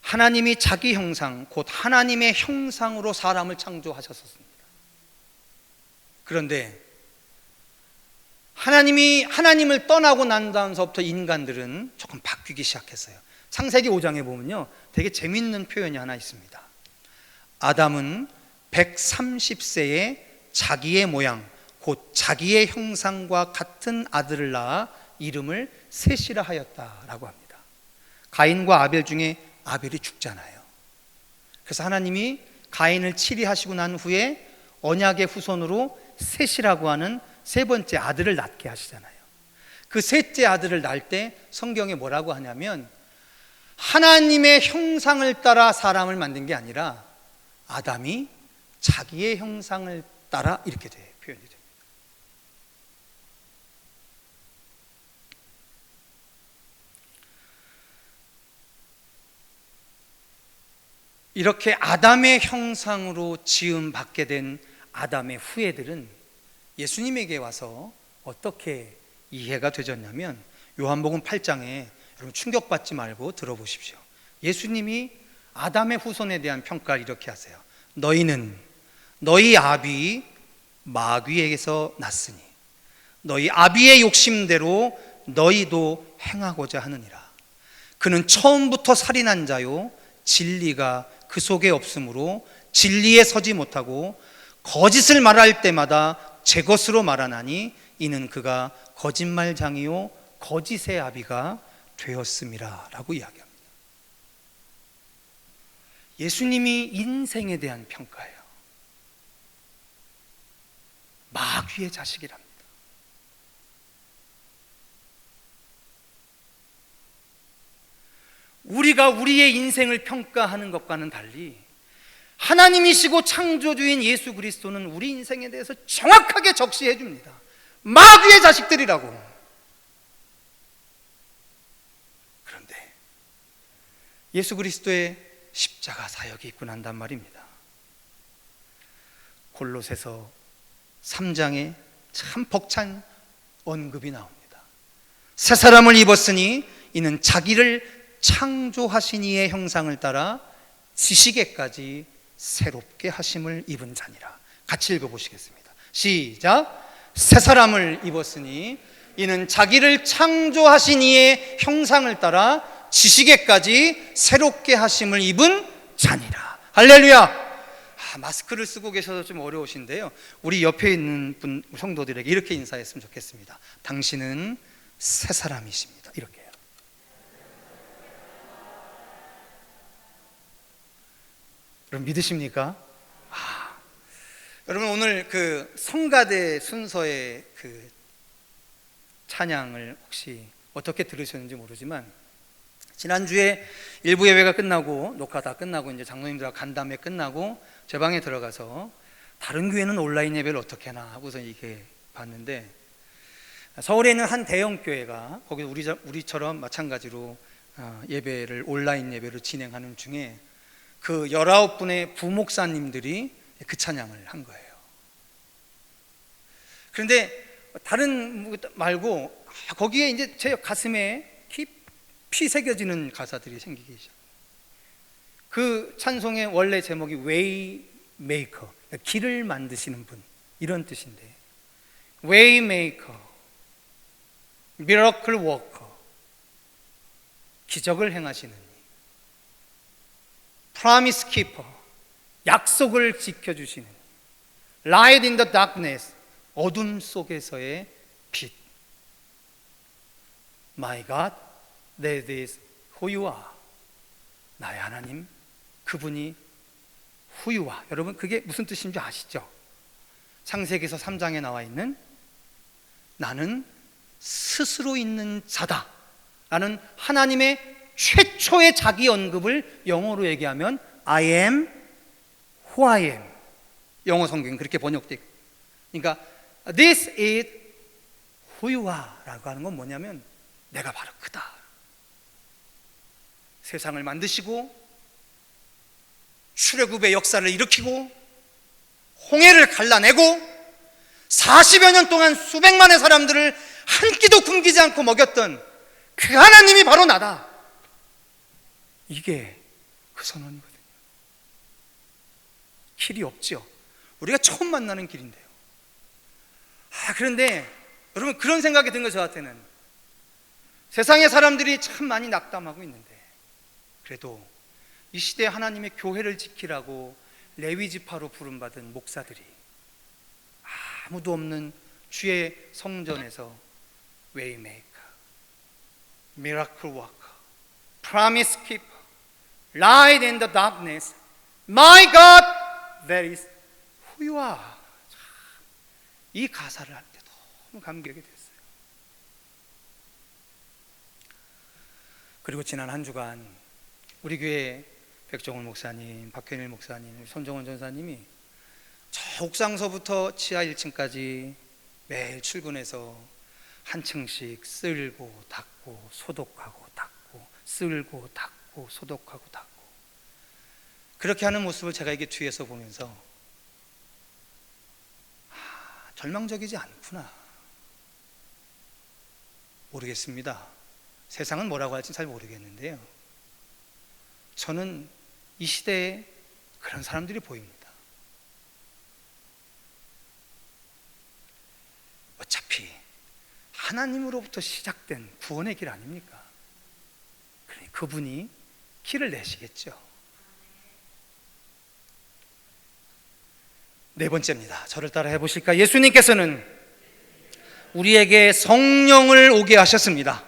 하나님이 자기 형상, 곧 하나님의 형상으로 사람을 창조하셨습니다. 그런데 하나님을 떠나고 난 다음서부터 인간들은 조금 바뀌기 시작했어요. 창세기 5장에 보면요, 되게 재밌는 표현이 하나 있습니다. 아담은 130세에 자기의 모양, 곧 자기의 형상과 같은 아들을 낳아 이름을 셋이라 하였다라고 합니다. 가인과 아벨 중에 아벨이 죽잖아요. 그래서 하나님이 가인을 치리하시고 난 후에 언약의 후손으로 셋이라고 하는 세 번째 아들을 낳게 하시잖아요. 그 셋째 아들을 낳을 때 성경에 뭐라고 하냐면, 하나님의 형상을 따라 사람을 만든 게 아니라 아담이 자기의 형상을 따라, 이렇게 표현이 됩니다. 이렇게 아담의 형상으로 지음받게 된 아담의 후예들은 예수님에게 와서 어떻게 이해가 되졌냐면, 요한복음 8장에 여러분 충격받지 말고 들어보십시오. 예수님이 아담의 후손에 대한 평가를 이렇게 하세요. 너희는 너희 아비 마귀에게서 났으니 너희 아비의 욕심대로 너희도 행하고자 하느니라. 그는 처음부터 살인한 자요, 진리가 그 속에 없으므로 진리에 서지 못하고 거짓을 말할 때마다 제 것으로 말하나니 이는 그가 거짓말장이요 거짓의 아비가 되었음이라 라고 이야기합니다. 예수님이 인생에 대한 평가예요. 마귀의 자식이랍니다. 우리가 우리의 인생을 평가하는 것과는 달리 하나님이시고 창조주인 예수 그리스도는 우리 인생에 대해서 정확하게 적시해 줍니다. 마귀의 자식들이라고. 그런데 예수 그리스도의 십자가 사역이 있고 난단 말입니다. 골로새서 3장에 참 벅찬 언급이 나옵니다. 새 사람을 입었으니 이는 자기를 창조하신 이의 형상을 따라 지시게까지 새롭게 하심을 입은 자니라. 같이 읽어보시겠습니다. 시작. 새 사람을 입었으니 이는 자기를 창조하신 이의 형상을 따라 지시게까지 새롭게 하심을 입은 자니라. 할렐루야. 마스크를 쓰고 계셔서 좀 어려우신데요, 우리 옆에 있는 성도들에게 이렇게 인사했으면 좋겠습니다. 당신은 새 사람이십니다. 이렇게요. 여러분 믿으십니까? 여러분 오늘 그 성가대 순서의 그 찬양을 혹시 어떻게 들으셨는지 모르지만, 지난주에 일부 예배가 끝나고 녹화 다 끝나고 이제 장로님들하고 간담회 끝나고 제 방에 들어가서 다른 교회는 온라인 예배를 어떻게 하나 하고서 이렇게 봤는데, 서울에 있는 한 대형 교회가 거기 우리처럼 마찬가지로 예배를 온라인 예배를 진행하는 중에 그 19분의 부목사님들이 그 찬양을 한 거예요. 그런데 다른 말고 거기에 이제 제 가슴에 깊이 새겨지는 가사들이 생기기 시작. 그 찬송의 원래 제목이 웨이 메이커, 길을 만드시는 분, 이런 뜻인데, 웨이 메이커, 미러클 워커, 기적을 행하시는 이, 프로미스 키퍼, 약속을 지켜주시는, 라이트 인 더 다크네스, 어둠 속에서의 빛. My God, that is who you are. 나의 하나님, 그분이 who you are. 여러분 그게 무슨 뜻인지 아시죠? 창세기서 3장에 나와 있는 나는 스스로 있는 자다 라는 하나님의 최초의 자기 언급을 영어로 얘기하면 I am who I am. 영어 성경은 그렇게 번역돼. 그러니까 This is who you are 라고 하는 건 뭐냐면 내가 바로 그다. 세상을 만드시고 출애굽의 역사를 일으키고 홍해를 갈라내고 40여 년 동안 수백만의 사람들을 한 끼도 굶기지 않고 먹였던 그 하나님이 바로 나다. 이게 그 선언이거든요. 길이 없죠. 우리가 처음 만나는 길인데요. 그런데 여러분, 그런 생각이 든 거 저한테는 세상의 사람들이 참 많이 낙담하고 있는데, 그래도 이 시대에 하나님의 교회를 지키라고 레위지파로 부름받은 목사들이 아무도 없는 주의 성전에서 웨이메이커, 미라클 워커, 프로미스 키퍼, 라이트 인 더 다크니스, 마이 갓, that is who you are. 이 가사를 할 때 너무 감격이 됐어요. 그리고 지난 한 주간 우리 교회 백종원 목사님, 박현일 목사님, 손정원 전사님이 저 옥상서부터 지하 1층까지 매일 출근해서 한 층씩 쓸고 닦고 소독하고 닦고 쓸고 닦고 소독하고 닦고 그렇게 하는 모습을 제가 이게 뒤에서 보면서 절망적이지 않구나. 모르겠습니다. 세상은 뭐라고 할지 잘 모르겠는데요, 저는 이 시대에 그런 사람들이 보입니다. 어차피 하나님으로부터 시작된 구원의 길 아닙니까? 그러니 그분이 길을 내시겠죠. 네 번째입니다. 저를 따라 해보실까? 예수님께서는 우리에게 성령을 오게 하셨습니다.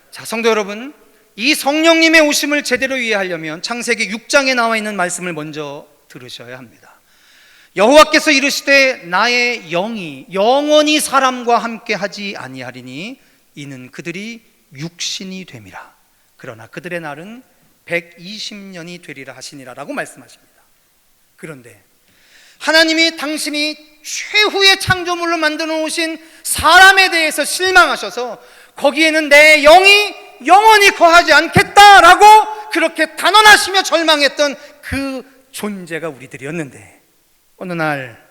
자, 성도 여러분, 이 성령님의 오심을 제대로 이해하려면 창세기 6장에 나와 있는 말씀을 먼저 들으셔야 합니다. 여호와께서 이르시되 나의 영이 영원히 사람과 함께 하지 아니하리니 이는 그들이 육신이 됨이라. 그러나 그들의 날은 120년이 되리라 하시니라 라고 말씀하십니다. 그런데 하나님이 당신이 최후의 창조물로 만들어 놓으신 사람에 대해서 실망하셔서 거기에는 내 영이 영원히 거하지 않겠다라고 그렇게 단언하시며 절망했던 그 존재가 우리들이었는데, 어느 날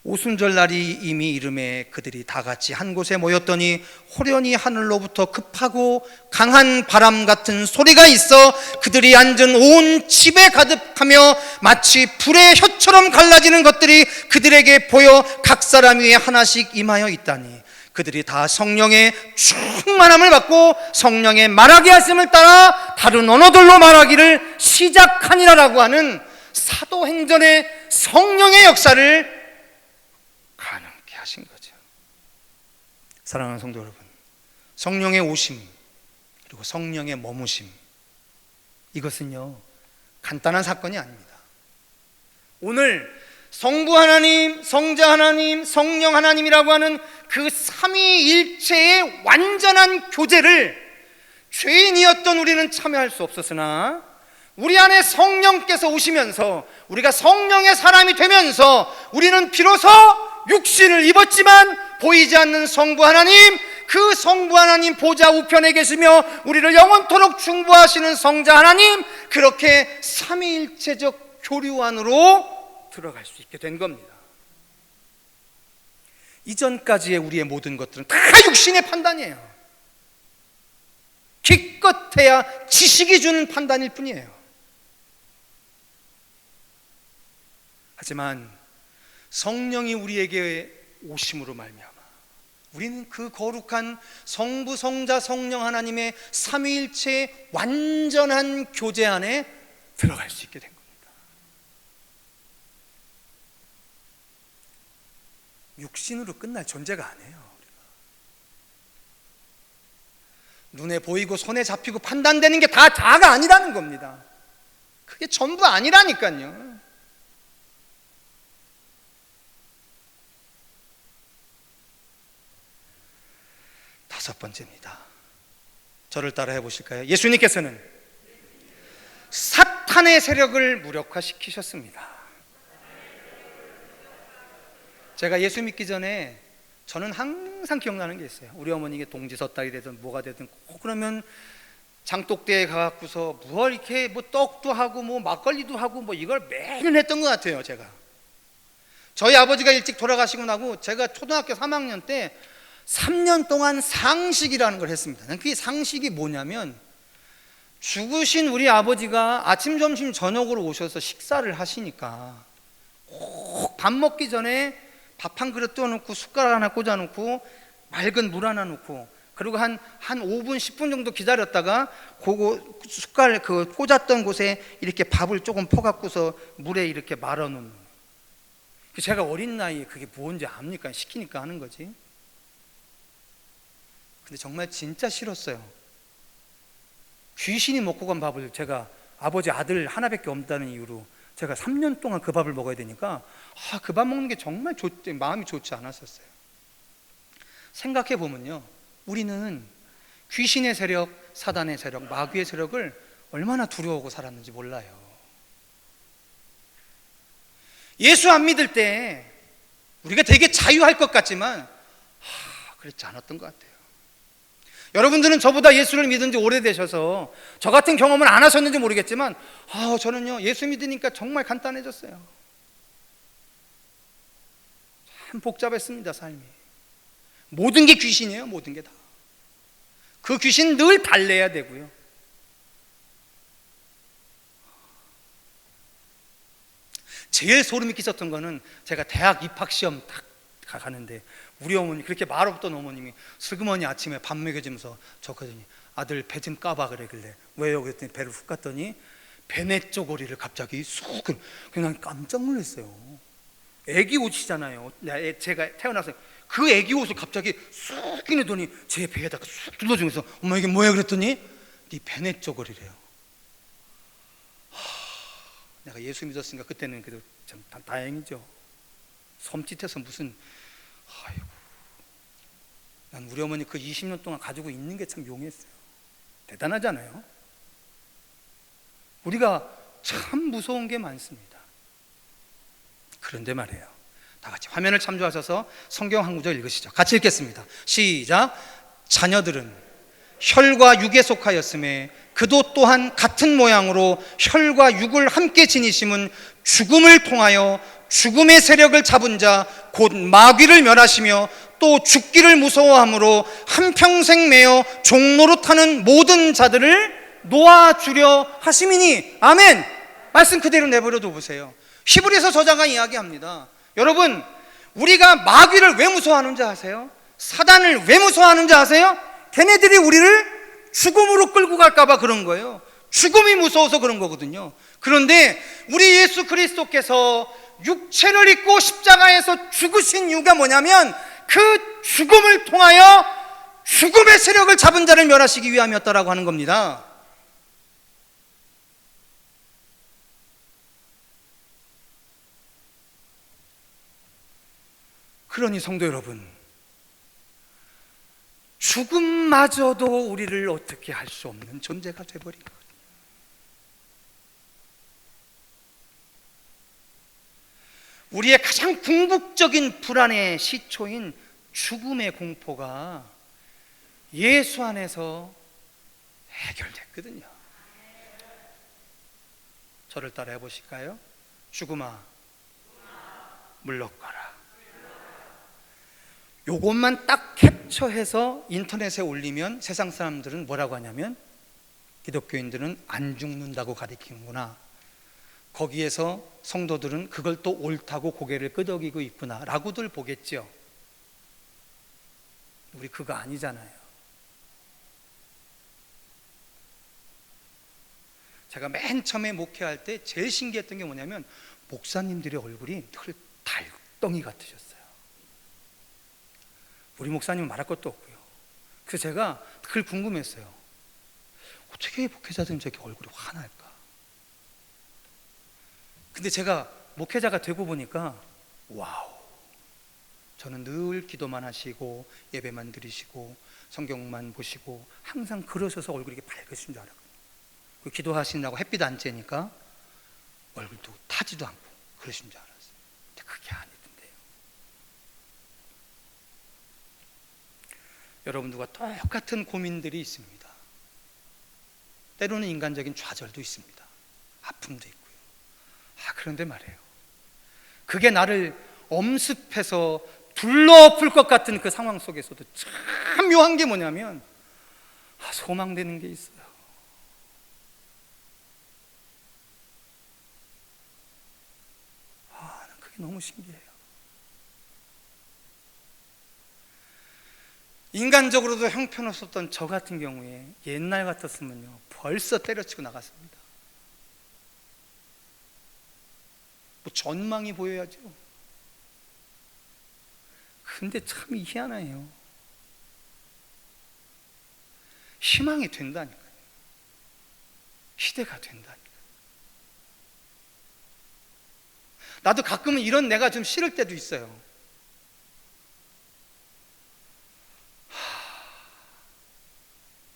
오순절날이 이미 이름에 그들이 다 같이 한 곳에 모였더니 호련히 하늘로부터 급하고 강한 바람 같은 소리가 있어 그들이 앉은 온 집에 가득하며 마치 불의 혀처럼 갈라지는 것들이 그들에게 보여 각 사람 위에 하나씩 임하여 있다니 그들이 다 성령의 충만함을 받고 성령의 말하게 하심을 따라 다른 언어들로 말하기를 시작하니라라고 하는 사도행전의 성령의 역사를 가능케 하신 거죠. 사랑하는 성도 여러분, 성령의 오심 그리고 성령의 머무심, 이것은요 간단한 사건이 아닙니다. 오늘 성부 하나님, 성자 하나님, 성령 하나님이라고 하는 그 삼위일체의 완전한 교제를 죄인이었던 우리는 참여할 수 없었으나 우리 안에 성령께서 오시면서 우리가 성령의 사람이 되면서 우리는 비로소 육신을 입었지만 보이지 않는 성부 하나님, 그 성부 하나님 보좌 우편에 계시며 우리를 영원토록 중보하시는 성자 하나님, 그렇게 삼위일체적 교류 안으로 들어갈 수 있게 된 겁니다. 이전까지의 우리의 모든 것들은 다 육신의 판단이에요. 기껏해야 지식이 주는 판단일 뿐이에요. 하지만 성령이 우리에게 오심으로 말미암아 우리는 그 거룩한 성부, 성자, 성령 하나님의 삼위일체의 완전한 교제 안에 들어갈 수 있게 된 겁니다. 육신으로 끝날 존재가 아니에요. 우리가. 눈에 보이고 손에 잡히고 판단되는 게 다 다가 아니라는 겁니다. 그게 전부 아니라니까요. 다섯 번째입니다. 저를 따라 해보실까요? 예수님께서는 사탄의 세력을 무력화시키셨습니다. 제가 예수 믿기 전에 저는 항상 기억나는 게 있어요. 우리 어머니가 동지섣달이 되든 뭐가 되든 꼭 그러면 장독대에 가갖고서 뭘 이렇게 뭐 떡도 하고 뭐 막걸리도 하고 뭐 이걸 매일 했던 것 같아요. 제가 저희 아버지가 일찍 돌아가시고 나고 제가 초등학교 3학년 때 3년 동안 상식이라는 걸 했습니다. 그게 상식이 뭐냐면 죽으신 우리 아버지가 아침, 점심, 저녁으로 오셔서 식사를 하시니까 꼭 밥 먹기 전에 밥 한 그릇 떠놓고 숟가락 하나 꽂아놓고 맑은 물 하나 놓고 그리고 한 5분, 10분 정도 기다렸다가 그거 숟갈 그 꽂았던 곳에 이렇게 밥을 조금 퍼갖고서 물에 이렇게 말아놓는. 제가 어린 나이에 그게 뭔지 압니까? 시키니까 하는 거지. 근데 정말 진짜 싫었어요. 귀신이 먹고 간 밥을 제가 아버지 아들 하나밖에 없다는 이유로 제가 3년 동안 그 밥을 먹어야 되니까 그 밥 먹는 게 정말 마음이 좋지 않았었어요. 생각해 보면요, 우리는 귀신의 세력, 사단의 세력, 마귀의 세력을 얼마나 두려워하고 살았는지 몰라요. 예수 안 믿을 때 우리가 되게 자유할 것 같지만 그렇지 않았던 것 같아요. 여러분들은 저보다 예수를 믿은 지 오래되셔서 저 같은 경험을 안 하셨는지 모르겠지만 저는요, 예수 믿으니까 정말 간단해졌어요. 참 복잡했습니다, 삶이. 모든 게 귀신이에요. 모든 게 다. 그 귀신 늘 달래야 되고요. 제일 소름이 끼쳤던 거는 제가 대학 입학시험 딱 가는데 우리 어머니, 그렇게 말 없던 어머님이 슬그머니 아침에 밥 먹여주면서 저거더니 아들 배 좀 까봐 그러길래 왜요? 그랬더니 배를 훅 갔더니 배내 쪼고리를 갑자기 쑥, 그냥 깜짝 놀랐어요. 애기 옷이잖아요. 제가 태어나서 그 애기 옷을 갑자기 쑥 끼내더니 제 배에다가 쑥 둘러주면서 엄마 이게 뭐야? 그랬더니 네 배내 쪼고리래요. 내가 예수 믿었으니까 그때는 그래도 참 다행이죠. 섬찟해서 무슨, 아이고, 난 우리 어머니 그 20년 동안 가지고 있는 게 참 용했어요. 대단하잖아요. 우리가 참 무서운 게 많습니다. 그런데 말이에요, 다 같이 화면을 참조하셔서 성경 한 구절 읽으시죠. 같이 읽겠습니다. 시작. 자녀들은 혈과 육에 속하였음에 그도 또한 같은 모양으로 혈과 육을 함께 지니심은 죽음을 통하여 죽음의 세력을 잡은 자 곧 마귀를 멸하시며 또 죽기를 무서워함으로 한평생 매여 종노릇하는 모든 자들을 놓아주려 하심이니. 아멘. 말씀 그대로 내버려둬 보세요. 히브리서 저자가 이야기합니다. 여러분, 우리가 마귀를 왜 무서워하는지 아세요? 사단을 왜 무서워하는지 아세요? 걔네들이 우리를 죽음으로 끌고 갈까봐 그런 거예요. 죽음이 무서워서 그런 거거든요. 그런데 우리 예수 그리스도께서 육체를 입고 십자가에서 죽으신 이유가 뭐냐면 그 죽음을 통하여 죽음의 세력을 잡은 자를 멸하시기 위함이었다라고 하는 겁니다. 그러니 성도 여러분, 죽음마저도 우리를 어떻게 할 수 없는 존재가 되어버린 거예요. 우리의 가장 궁극적인 불안의 시초인 죽음의 공포가 예수 안에서 해결됐거든요. 저를 따라 해보실까요? 죽음아, 물러가라. 요것만 딱 캡처해서 인터넷에 올리면 세상 사람들은 뭐라고 하냐면 기독교인들은 안 죽는다고 가리키는구나, 거기에서 성도들은 그걸 또 옳다고 고개를 끄덕이고 있구나 라고들 보겠죠. 우리 그거 아니잖아요. 제가 맨 처음에 목회할 때 제일 신기했던 게 뭐냐면 목사님들의 얼굴이 늘 달덩이 같으셨어요. 우리 목사님은 말할 것도 없고요. 그래서 제가 그걸 궁금했어요. 어떻게 목회자들은 저렇게 얼굴이 환할까? 근데 제가 목회자가 되고 보니까 와우, 저는 늘 기도만 하시고 예배만 드리시고 성경만 보시고 항상 그러셔서 얼굴이 이렇게 밝으신 줄 알았거든요. 기도하시느라고 햇빛 안 쬐니까 얼굴도 타지도 않고 그러신 줄 알았어요. 근데 그게 아니던데요. 여러분들과 똑같은 고민들이 있습니다. 때로는 인간적인 좌절도 있습니다. 아픔도 있고요. 그런데 말이에요, 그게 나를 엄습해서 불러엎을 것 같은 그 상황 속에서도 참 묘한 게 뭐냐면 소망되는 게 있어요. 그게 너무 신기해요. 인간적으로도 형편없었던 저 같은 경우에 옛날 같았으면요 벌써 때려치고 나갔습니다. 뭐 전망이 보여야죠. 근데 참 희한해요. 희망이 된다니까요. 시대가 된다니까요. 나도 가끔은 이런 내가 좀 싫을 때도 있어요.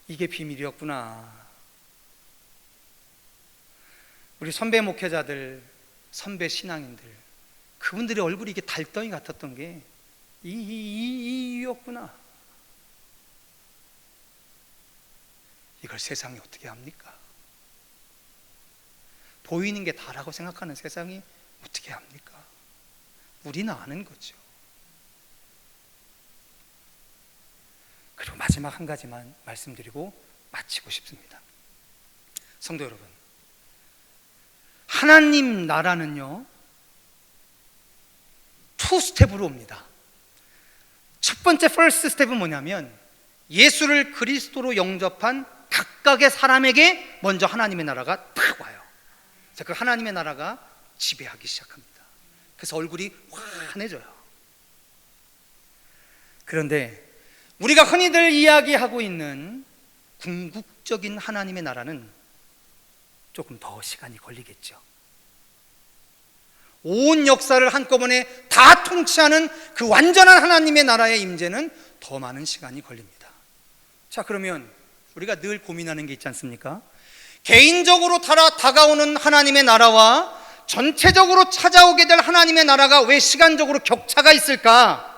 이게 비밀이었구나. 우리 선배 목회자들, 선배 신앙인들, 그분들의 얼굴이 이게 달덩이 같았던 게 이유였구나. 이걸 세상이 어떻게 합니까? 보이는 게 다라고 생각하는 세상이 어떻게 합니까? 우리는 아는 거죠. 그리고 마지막 한 가지만 말씀드리고 마치고 싶습니다. 성도 여러분, 하나님 나라는요 투 스텝으로 옵니다. 첫 번째 first 스텝은 뭐냐면 예수를 그리스도로 영접한 각각의 사람에게 먼저 하나님의 나라가 딱 와요. 그 하나님의 나라가 지배하기 시작합니다. 그래서 얼굴이 환해져요. 그런데 우리가 흔히들 이야기하고 있는 궁극적인 하나님의 나라는 조금 더 시간이 걸리겠죠. 온 역사를 한꺼번에 다 통치하는 그 완전한 하나님의 나라의 임재는 더 많은 시간이 걸립니다. 자, 그러면 우리가 늘 고민하는 게 있지 않습니까? 개인적으로 다가오는 하나님의 나라와 전체적으로 찾아오게 될 하나님의 나라가 왜 시간적으로 격차가 있을까?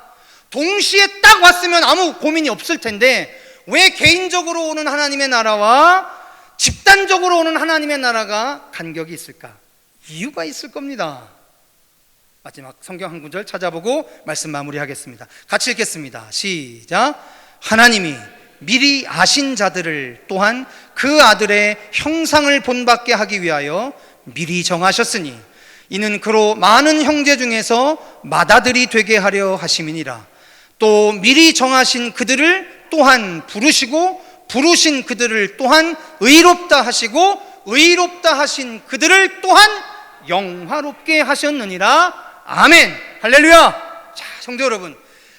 동시에 딱 왔으면 아무 고민이 없을 텐데 왜 개인적으로 오는 하나님의 나라와 집단적으로 오는 하나님의 나라가 간격이 있을까? 이유가 있을 겁니다. 마지막 성경 한 구절 찾아보고 말씀 마무리하겠습니다. 같이 읽겠습니다. 시작. 하나님이 미리 아신 자들을 또한 그 아들의 형상을 본받게 하기 위하여 미리 정하셨으니 이는 그로 많은 형제 중에서 맏아들이 되게 하려 하심이니라. 또 미리 정하신 그들을 또한 부르시고 부르신 그들을 또한 의롭다 하시고 의롭다 하신 그들을 또한 영화롭게 하셨느니라. 아멘. 할렐루야. 자, 성도 여러분,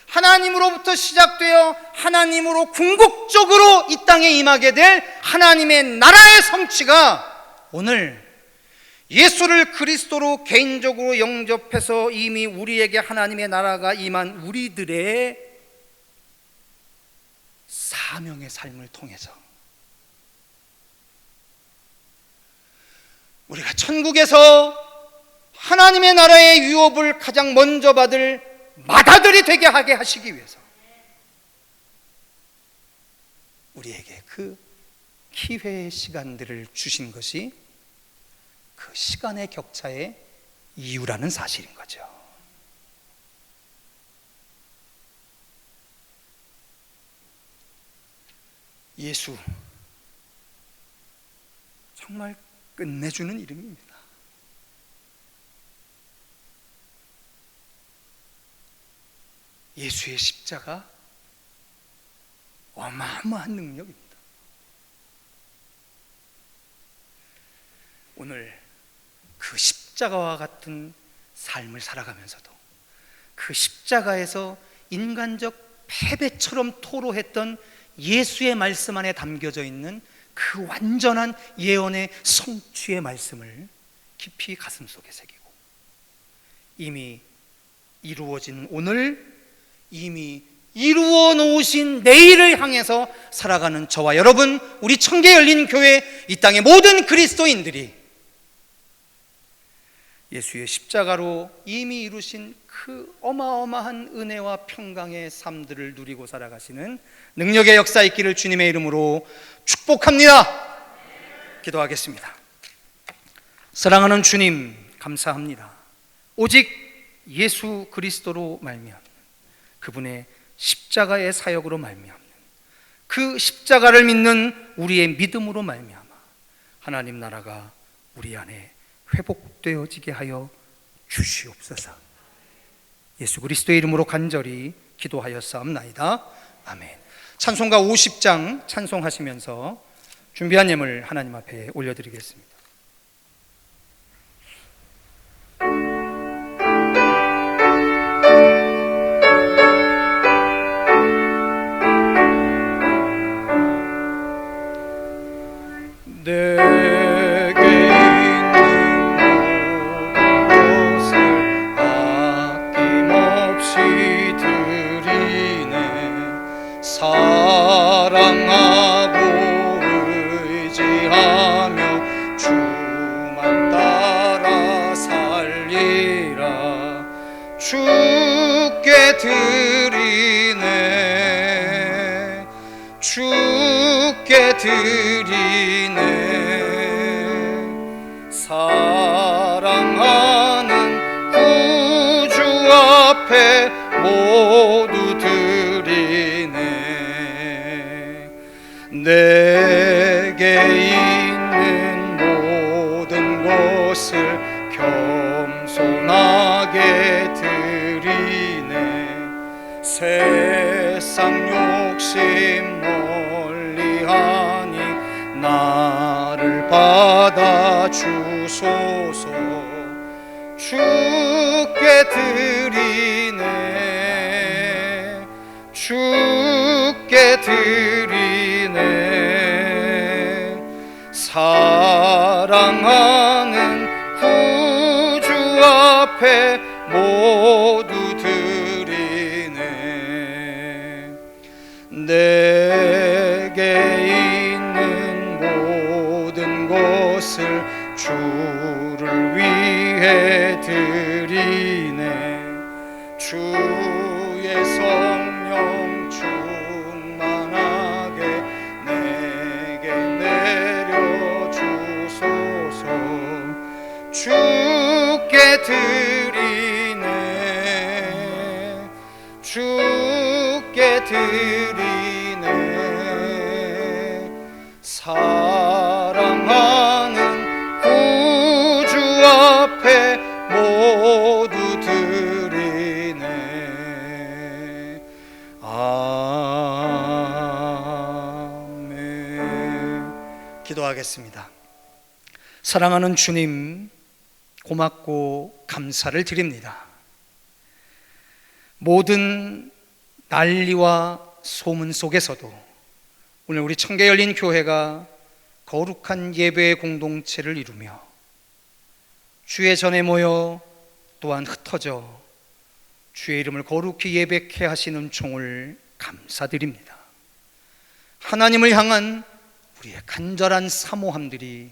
하나님으로부터 시작되어 하나님으로 궁극적으로 이 땅에 임하게 될 하나님의 나라의 성취가 오늘 예수를 그리스도로 개인적으로 영접해서 이미 우리에게 하나님의 나라가 임한 우리들의 사명의 삶을 통해서 우리가 천국에서 하나님의 나라의 유업을 가장 먼저 받을 맏아들이 되게 하게 하시기 위해서 우리에게 그 기회의 시간들을 주신 것이 그 시간의 격차의 이유라는 사실인 거죠. 예수, 정말 끝내주는 이름입니다. 예수의 십자가 어마어마한 능력입니다. 오늘 그 십자가와 같은 삶을 살아가면서도 그 십자가에서 인간적 패배처럼 토로했던 예수의 말씀 안에 담겨져 있는 그 완전한 예언의 성취의 말씀을 깊이 가슴속에 새기고 이미 이루어진 오늘, 이미 이루어 놓으신 내일을 향해서 살아가는 저와 여러분, 우리 청계 열린 교회 이 땅의 모든 그리스도인들이 예수의 십자가로 이미 이루신 그 어마어마한 은혜와 평강의 삶들을 누리고 살아가시는 능력의 역사 있기를 주님의 이름으로 축복합니다. 기도하겠습니다. 사랑하는 주님, 감사합니다. 오직 예수 그리스도로 말미암는 그분의 십자가의 사역으로 말미암는 그 십자가를 믿는 우리의 믿음으로 말미암아 하나님 나라가 우리 안에 회복되어지게 하여 주시옵소서. 예수 그리스도의 이름으로 간절히 기도하였사옵나이다. 아멘. 찬송가 50장 찬송하시면서 준비한 예물 하나님 앞에 올려드리겠습니다. 내게 있는 것을 아낌없이 드리네. 사랑하고 의지하며 주만 따라 살리라. 주께 드리네. 주께 드리네. 사랑하는 구주 앞에 모두 드리네. 내게 있는 모든 것을 겸손하게 드리네. 세상 욕심 멀리하니 나를 받아주소서. 주께 드리네. 주께 드리네. 사랑하는 구주 앞에 모두 드리네. 내게 있는 모든 것을 주를 위해 드리네. 주의 성령 충만하게 내게 내려주소서. 주께 드리네. 주께 드리네. 사랑하는 구주 앞에 모두 드리네. 아멘. 기도하겠습니다. 사랑하는 주님, 고맙고 감사를 드립니다. 모든 난리와 소문 속에서도 오늘 우리 청계열린교회가 거룩한 예배의 공동체를 이루며 주의 전에 모여 또한 흩어져 주의 이름을 거룩히 예배케 하시는 종을 감사드립니다. 하나님을 향한 우리의 간절한 사모함들이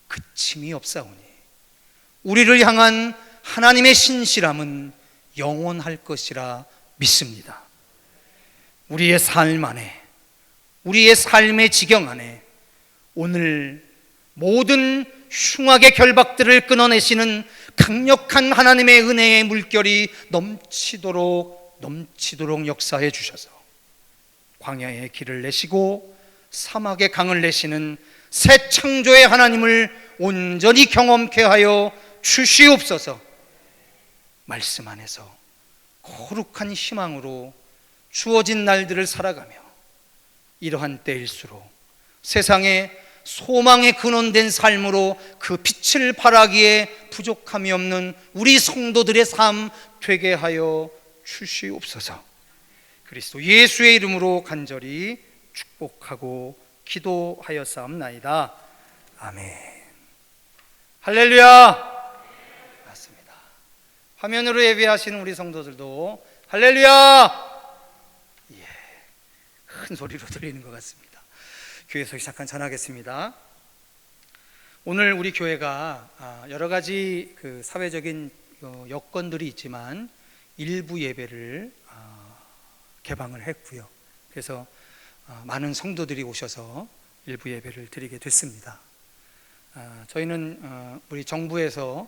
그침이 없사오니 우리를 향한 하나님의 신실함은 영원할 것이라 믿습니다. 우리의 삶 안에, 우리의 삶의 지경 안에 오늘 모든 흉악의 결박들을 끊어내시는 강력한 하나님의 은혜의 물결이 넘치도록 역사해 주셔서 광야의 길을 내시고 사막의 강을 내시는 새 창조의 하나님을 온전히 경험케 하여 주시옵소서. 말씀 안에서 거룩한 희망으로 주어진 날들을 살아가며 이러한 때일수록 세상에 소망의 근원된 삶으로 그 빛을 발하기에 부족함이 없는 우리 성도들의 삶 되게 하여 주시옵소서. 그리스도 예수의 이름으로 간절히 축복하고 기도하였사옵나이다. 아멘. 할렐루야. 맞습니다. 화면으로 예배하시는 우리 성도들도 할렐루야. 예, 큰 소리로 들리는 것 같습니다. 교회에서 잠깐 전하겠습니다. 오늘 우리 교회가 여러 가지 그 사회적인 여건들이 있지만 일부 예배를 개방을 했고요. 그래서 많은 성도들이 오셔서 일부 예배를 드리게 됐습니다. 저희는 우리 정부에서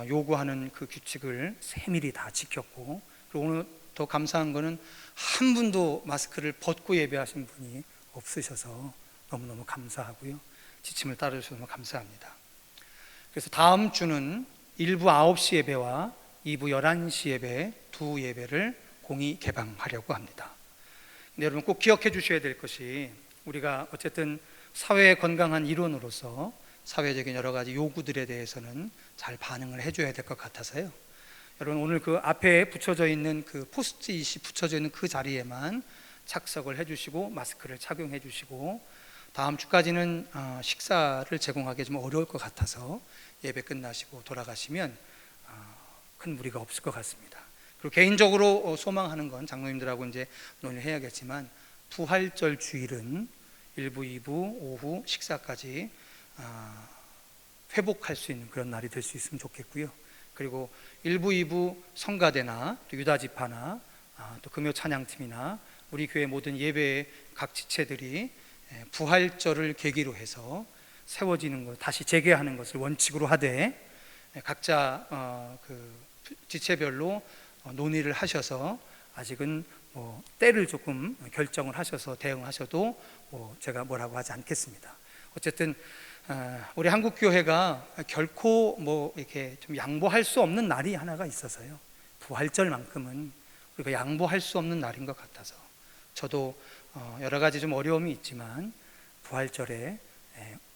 요구하는 그 규칙을 세밀히 다 지켰고, 그리고 오늘 더 감사한 거는 한 분도 마스크를 벗고 예배하신 분이 없으셔서 너무너무 감사하고요. 지침을 따르셔서 너무 감사합니다. 그래서 다음 주는 1부 9시 예배와 2부 11시 예배 두 예배를 공의 개방하려고 합니다. 근데 여러분 꼭 기억해 주셔야 될 것이, 우리가 어쨌든 사회의 건강한 일원으로서 사회적인 여러 가지 요구들에 대해서는 잘 반응을 해줘야 될 것 같아서요. 여러분 오늘 그 앞에 붙여져 있는 그 포스트잇이 붙여져 있는 그 자리에만 착석을 해주시고 마스크를 착용해 주시고, 다음 주까지는 식사를 제공하기 좀 어려울 것 같아서 예배 끝나시고 돌아가시면 큰 무리가 없을 것 같습니다. 그리고 개인적으로 소망하는 건 장로님들하고 이제 논의를 해야겠지만, 부활절 주일은 1부, 2부, 오후 식사까지 회복할 수 있는 그런 날이 될 수 있으면 좋겠고요. 그리고 1부, 2부 성가대나 또 유다지파나 또 금요 찬양팀이나 우리 교회 모든 예배의 각 지체들이 부활절을 계기로 해서 세워지는 것, 다시 재개하는 것을 원칙으로 하되, 각자 그 지체별로 논의를 하셔서 아직은 때를 조금 결정을 하셔서 대응하셔도 제가 뭐라고 하지 않겠습니다. 어쨌든 우리 한국 교회가 결코 이렇게 좀 양보할 수 없는 날이 하나가 있어서요. 부활절만큼은 우리가 양보할 수 없는 날인 것 같아서, 저도 여러 가지 좀 어려움이 있지만 부활절에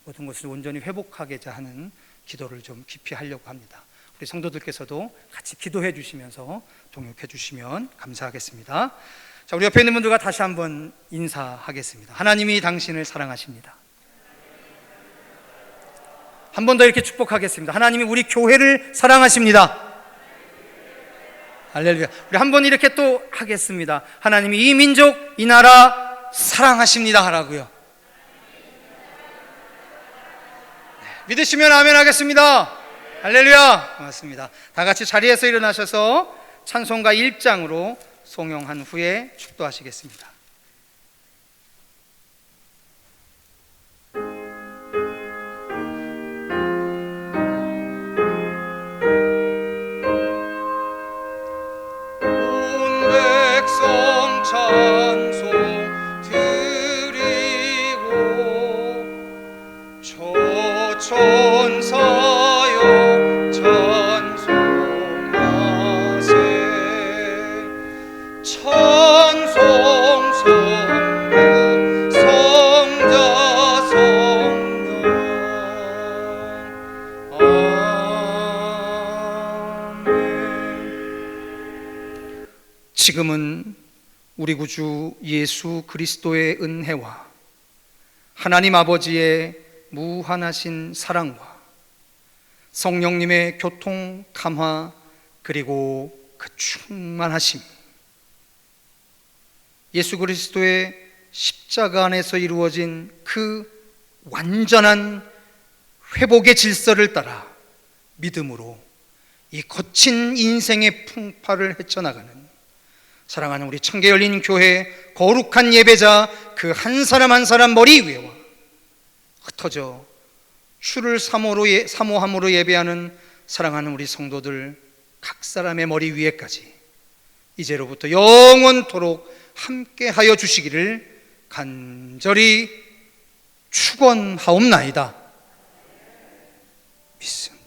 모든 것을 온전히 회복하고자 하는 기도를 좀 깊이 하려고 합니다. 우리 성도들께서도 같이 기도해 주시면서 동역해 주시면 감사하겠습니다. 자, 우리 옆에 있는 분들과 다시 한번 인사하겠습니다. 하나님이 당신을 사랑하십니다. 한 번 더 이렇게 축복하겠습니다. 하나님이 우리 교회를 사랑하십니다. 할렐루야. 우리 한 번 이렇게 또 하겠습니다. 하나님이 이 민족, 이 나라 사랑하십니다 하라고요. 믿으시면 아멘 하겠습니다. 할렐루야. 고맙습니다. 다 같이 자리에서 일어나셔서 찬송가 1장으로 송영한 후에 축도하시겠습니다. 온 백성 찬송 드리고 천사여 찬송하세. 찬송 성령 성자 성령 아멘. 지금은 우리 구주 예수 그리스도의 은혜와 하나님 아버지의 무한하신 사랑과 성령님의 교통 감화, 그리고 그 충만하심, 예수 그리스도의 십자가 안에서 이루어진 그 완전한 회복의 질서를 따라 믿음으로 이 거친 인생의 풍파를 헤쳐나가는 사랑하는 우리 청계 열린 교회 거룩한 예배자 그 한 사람 한 사람 머리 위에와 흩어져 주를 사모함으로 예배하는 사랑하는 우리 성도들 각 사람의 머리 위에까지 이제로부터 영원토록 함께하여 주시기를 간절히 축원하옵나이다. 믿습니다.